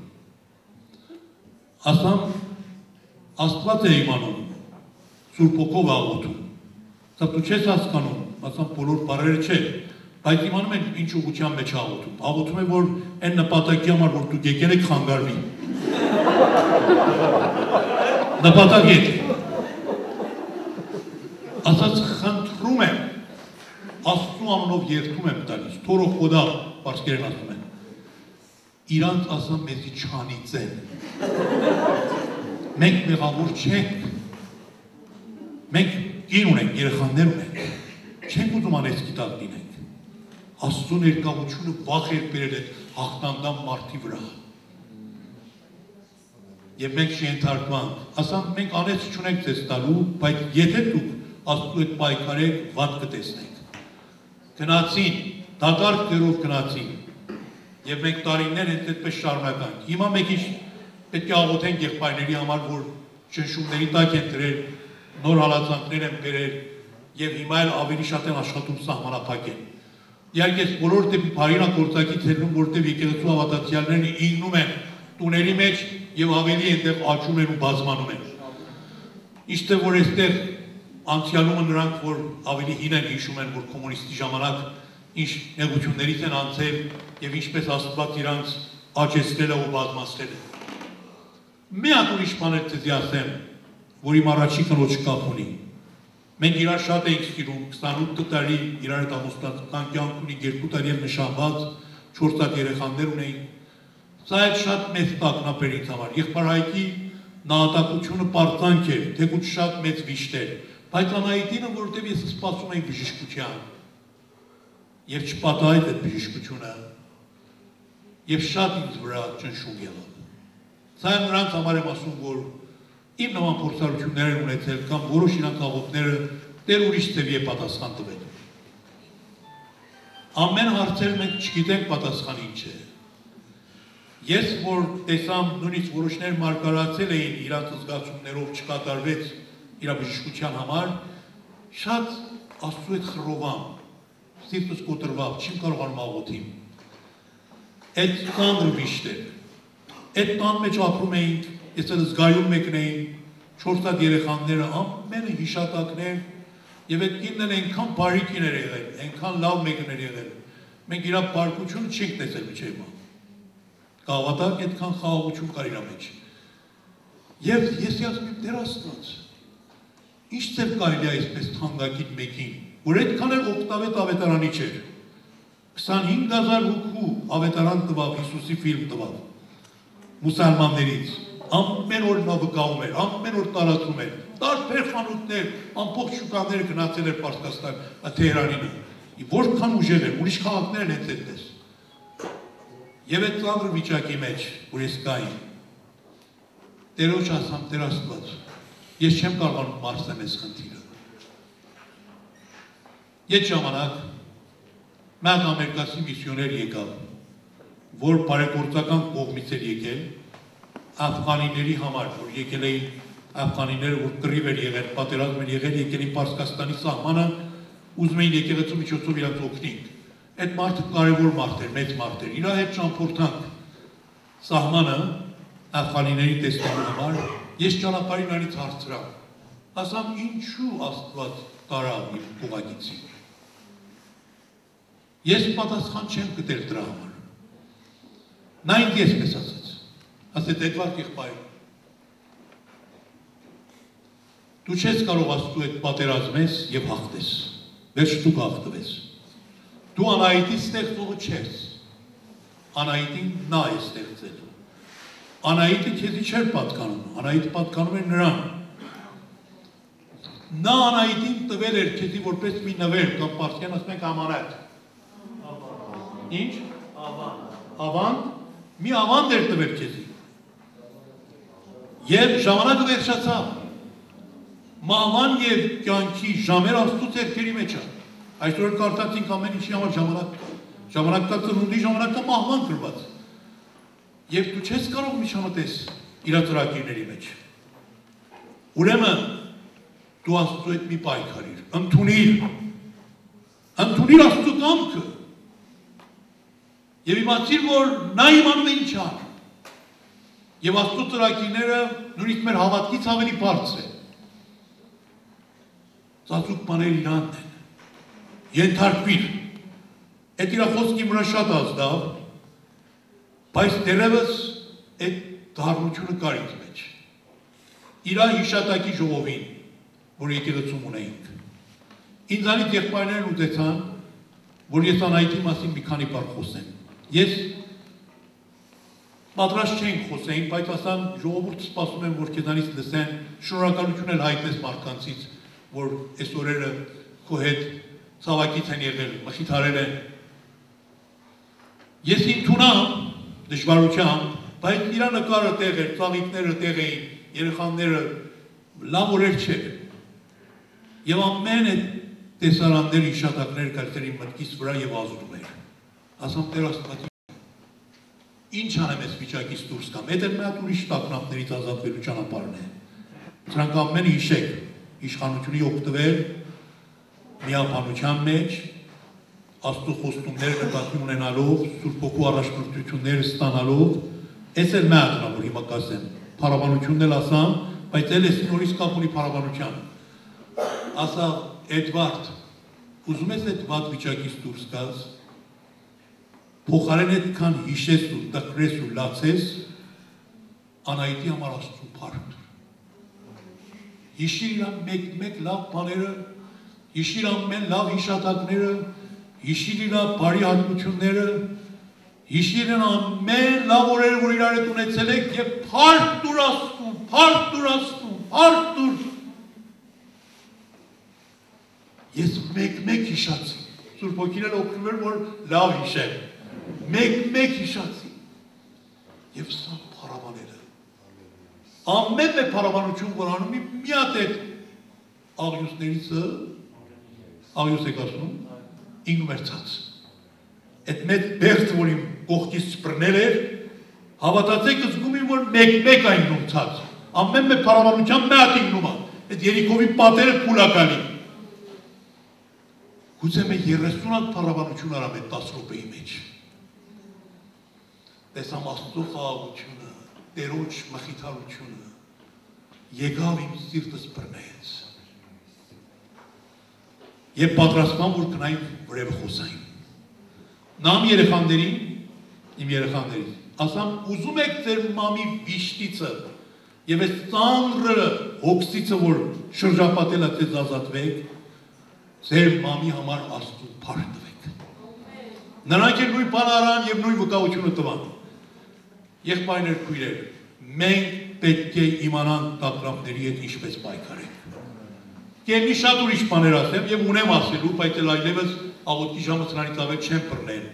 ասամ Աստված է իմանում, Սուրբ Հոգով աղոթում, ասավ դու չես հասկանում, ասամ բոլոր բառերը չէ, բայց իմանում են ինչ ուղղության մեջ աղոթում, աղոթում է, որ այն նպատակի համար, որ դուք եկել եք խանգարվի, նպատակ եք, ասաց խնդրում եմ, Աստծու անունով երդում եմ տալիս, թորող խոդա պարսկերեն ասում են, իրանց ասամ մեզի չանիծեն, մենք մեղավոր չենք, մենք կին ունենք, երեխաներ ունենք, չենք ուզում անեցքի տակ լինենք, Աստծու ներկայությունը վախ էր բերել այդ հաղթանդամ մարդի վրա, և մենք չենթարկվանք, ասամ մենք անեց չունենք ձեզ տալու, բայց եթե դուք Աստծու հետ պայքարեք, վատ կտեսնենք, գնացին, դատարկ դերով գնացին, և մենք տարիներ հենց այդպես շարունականք, հիմա մենք ինչ պետք է աղոթենք եղբայրների համար, որ ճնշումների տակ են դրել, նոր հալածանքներ են բերել, և հիմա էլ ավելի շատ են աշխատում սահմանափակել։ Իհարկե բոլոր դեպի բարինագործակից ելնում, որտեղ եկեղեցու հավատացյալներն ինգնում են տուների մեջ և ավելի այնտեղ աճում են ու բազմանում են։ Ինչ թե որ այստեղ անցյալումը նրանք, որ ավելի հին են հիշում են, որ կոմունիստի ժամանակ ինչ նեղություններից են անցել և ինչպես Աստված իրանց աճեցրել է ու բազմացրել է։ Մի հատ ուրիշ բան էլ ձեզի ասեմ, որ իմ առաջի կնոջ կապ ունի։ Մենք իրար շատ էինք սիրում, 28 տարի իրար հետ ամուսնական կյանք ունենք, 2 տարի էլ նշանված, 4 հատ երեխաներ ունեինք։ Սա էլ շատ մեծ տագնապ էր ինձ համար։ Եղբայր Հայկի նահատակությունը պարծանք էր, թեկուզ շատ մեծ վիշտ էր, բայց Անահիտինը, որովհետև ես սպասում էի բժշկության և չպատահեց այդ բժշկությունը և շատ ինձ վրա ճնշում եղավ։ Սա նրանց համար եմ ասում, որ իմ նման փորձառություններ են ունեցել կամ որոշ իրանց աղոթները Տեր ուրիշ ձևի է պատասխան տվել։ Ամեն հարցեր մենք չգիտենք պատասխան ինչ է։ Ես որ տեսամ նույնիսկ որոշներ մարգարացել էին իրանց զգացումներով չկատարվեց իր բժշկության համար, շատ Աստծո հետ խռովամ, սիրտս կոտրվավ, չեմ կարողանում աղոթիմ։ Այդ ծանր վիշտ էր։ Այդ տան մեջ ապրում էինք, ես էլ զգայուն մեկն էին, 4 հատ երեխաները ամենը հիշատակներ, եւ այդ կինն էլ այնքան բարի կին էր եղել, այնքան լավ մեկն էր եղել։ Մենք իր բարկությունը չենք տեսել մինչև հիմա։ Կհավատաք, այդքան խաղաղություն կար իր մեջ։ Եվ ես ասում եմ, Տեր Աստված, ինչ ձև կարելի է այսպես թանկագին մեկին, որ այդքան էլ օգտավետ ավետարանի չէր։ 25,000 հոգու ավետարան տվավ, Հիսուսի ֆիլմ տվավ, մուսալմաններից, ամեն օր նա վկայում էր, ամեն օր տարածում էր, տարբեր խանութներ, ամբողջ շուկաները գնացել էր Պարսկաստան, Թեհրանին, որքան ուժեղ էր, ուրիշ քաղաքներ են այդպես։ Եվ այդ ծանր վիճակի մեջ, որ ես կային, Տերոջ ասամ, Տեր Աստված, ես չեմ կարողանում մարսեմ այս խնդիրը։ Այդ ժամանակ մեկ ամերիկացի միսիոներ եկավ, որ բարեգործական կողմից էր եկել աֆղանիների համար, որ եկել էին աֆղանիները, որ կռիվ էր եղել, պատերազմ էր եղել, եկել էին Պարսկաստանի սահմանը, ուզում էին եկեղեցու միջոցով իրանց օգնենք։ Այդ մարդը կարևոր մարդ էր, մեծ մարդ էր, իր հետ ճամփորդանք սահմանը աֆղանիների տեսնելու համար, ես ճանապարհին նրանից հարցրամ, ասամ ինչու Աստված տարավ իր ուղագիծին։ Ես պատասխան չեմ գտել դրա համար։ Նա ինձ այսպես ասաց, ասեց Էդվարդ եղբայր, դու չես կարող Աստծու հետ պատերազմես եւ հաղթես, վերջ դու կհաղթվես։ Դու Անահիտի ստեղծողը չես, Անահիտին նա է ստեղծել։ Անահիտը քեզի չէր պատկանում, Անահիտը պատկանում էր նրան։ Նա Անահիտին տվել էր քեզի որպես մի նվեր, կամ պարսկյան ասում ենք ամանատ։ Ինչ? Ավանդ, մի ավանդ էր տվել քեզի։ Եվ ժամանակը վերջացավ։ Մահվան եւ կյանքի ժամեր Աստծո ձեռքերի մեջ է։ Այսօր կարդացինք ամեն ինչի համար ժամանակ կա ծնունդի, ժամանակ կա մահվան գրված։ Եվ դու չես կարող միջամտես իր ծրագիրների մեջ։ Ուրեմն դու Աստծո հետ մի պայքարիր, ընդունիր Աստծո կամքը։ Եվ իմացիր, որ նա իմանում է ինչ ան։ Եվ Աստծո ծրագիրները նույնիսկ մեր հավատքից ավելի բարձր են։ Ծածուկ բաներ իրանն են։ Ենթարկվիր։ Այդ իր խոսքի վրա շատ ազդավ, բայց դեռևս այդ դառնությունը կար ինձ մեջ։ Իրա հիշատակի ժողովին, որ եկեղեցում ունեինք։ Ինձանից եղբայրներն ուզեցան, որ ես Անահիտի մասին մի քանի բառ խոսեմ։ Ես պատրաստ չենք խոսեին, բայց ասան ժողովուրդը սպասում են, որ քեզանից լսեն, շնորհակալություն էլ հայտնես մարդկանցից, որ այս օրերը քո հետ ցավակից են եղել, մխիթարել են։ Ես ընդունամ դժվարությամբ, բայց իր նկարը տեղ էր, ծաղիկները տեղ էին, երեխաները լավ օրեր չէր։ Եվ ամեն այդ տեսարաններ, հիշատակներ կար իմ մտքիս վրա եւ ազդում էր։ Ասամ Տեր Աստված, ինչ անեմ այս վիճակից դուրս գամ։ Այդ էլ մի հատ ուրիշ տագնապներից ազատվելու ճանապարհն է։ Դրանք ամենը հիշեք, իշխանությունի օգտվել միապանության մեջ, Աստծո խոստումները նկատի ունենալով, Սուրբ Հոգու առաջնորդությունները ստանալով, այս էլ մի հատն է, որ հիմա կասեմ, փառաբանությունն էլ ասամ, բայց էլ էս նորից կապ ունի փառաբանության։ Ասա Էդվարդ, ուզում ես այդ վատ վիճակից դուրս գաս, փոխարեն այդքան հիշես ու տկրես ու լացես, Անահիտի համար Աստծո փառք։ Հիշիր իրան մեկ լավ բաները, հիշիր ամեն լավ հիշատակները, հիշիր իրա բարի հատկությունները, հիշիր իրան ամեն լավ օրերը, որ իրար հետ ունեցել եք եւ փառք տուր Աստծուն, փառք տուր Աստծուն, փառք տուր։ Ես մեկ հիշացի, Սուրբ Հոգին էլ օգնում էր, որ լավ հիշեմ, մեկ հիշացի եւ սա փառաբանել է։ Ամեն մի փառաբանություն, որ անում եմ, մի հատ այդ աղյուսներիցը, աղյուս եք ասում, ինգում էր ցած։ Այդ մեծ բերձը, որ իմ կողքից սպրնել էր, հավատացեք զգում եմ, որ մեկ այննում ցած։ Ամեն մի փառաբանության մի հատ ինգնում է։ Այդ Երիքովի պատերը փուլակալի։ Գուցե մեր 30 հատ փառաբանություն արամ այդ 10 րոպեի մեջ։ Տեսամ Աստծո խաղաղությունը, Տիրոջ մխիթարությունը, եկավ իմ սիրտս բռնեց։ Եվ պատրաստման որ գնայինք վրևը խոսային։ Նամ երեխաներին, իմ երեխաներին, ասամ ուզում եք ձեր մամի վիշտիցը եւ այս ծանրը հոգսիցը որ շրջապատել է ձեզ ազատվեք, ձեր մամի համար Աստծո փառք տվեք։ Նրանք էլ նույն բանը արան եւ նույն վկայությունը տվան։ Եղբայրներ, քույրեր, մենք պետք է իմանանք տագնապների հետ ինչպես պայքարենք։ Կերնի շատ ուրիշ բաներ ասեմ եւ ունեմ ասելու, բայց էլ այլևս աղոթքի ժամը սրանից ավել չեմ բռնել։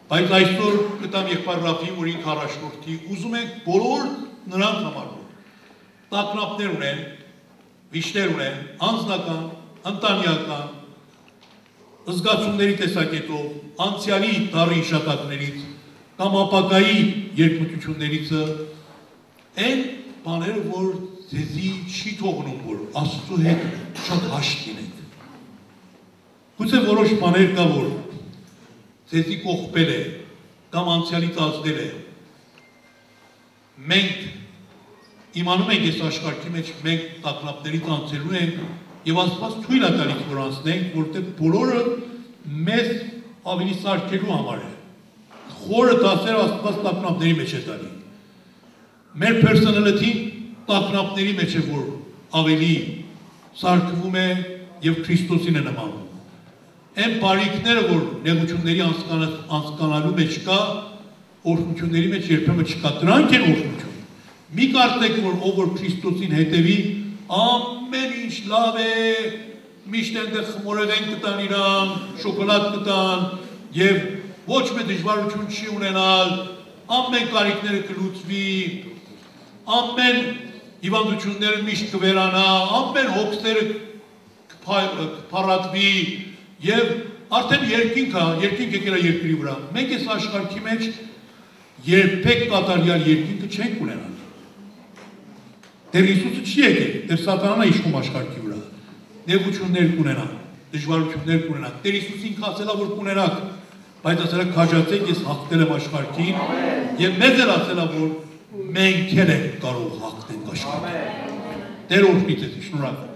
Բայց այսօր կտամ եղբայր Ռաֆին, որ ինքը առաջնորդի, ուզում ենք բոլոր նրանց համար տագնապներ ունեն, վիշտեր ունեն, անձնական, ընտանեկան, զգացումների տեսակետով, անցյալի դառի հիշատակներից կամ ապագայի երկմտություններից այն բաները, որ ձեզի չի թողնում, որ Աստծո հետ շատ հաշտ լինենք։ Գուցե որոշ բաներ կա, որ ձեզի կողպել է կամ անցյալից ազդել է։ Մենք իմանում ենք այս աշխարհի մեջ մենք տագնապներից անցելու ենք եւ Աստված թույլ է տալիս որ անցնենք, որտեղ բոլորը մեզ ավելի սարքելու համար է։ Խորը դասեր Աստված տագնապների մեջ է տալի։ Մեր personality-ն տագնապների մեջ է, որ ավելի սարքվում է եւ Քրիստոսին է նմանում։ Այն բարիքները, որ նեղությունների անցկանալու մեջ կա, օրհնությունների մեջ երբեմն չկա, դրանք են օրհնություն։ Մի կարծեք, որ ով որ Քրիստոսին հետևի, ամեն ինչ լավ է, միշտ այնտեղ խմորեղեն կտան իրան, շոկոլադ կտան եւ ոչ մի դժվարություն չի ունենալ, ամեն կարիքները կլուծվի, ամեն հիվանդությունները միշտ կվերանա, ամեն հոգսերը կփառատվի եւ արդեն երկինք եկել է երկրի վրա։ Մենք այս աշխարհի մեջ երբեք կատարյալ երկինքը չենք ունենալ։ Դեռ Հիսուսը չի եկել, դեռ Սատանան է իշխում աշխարհի վրա։ Նեղություններ կունենան, դժվարություններ կունենան։ Տեր Հիսուսին ասել է որ կունենաք, բայց ասել է քաջացեք, ես հաղթել եմ աշխարհին եւ մեզ էլ ասել է որ մենք էլ ենք կարող հաղթենք աշխարհին։ Տեր օրհնի ձեզ, շնորհակալ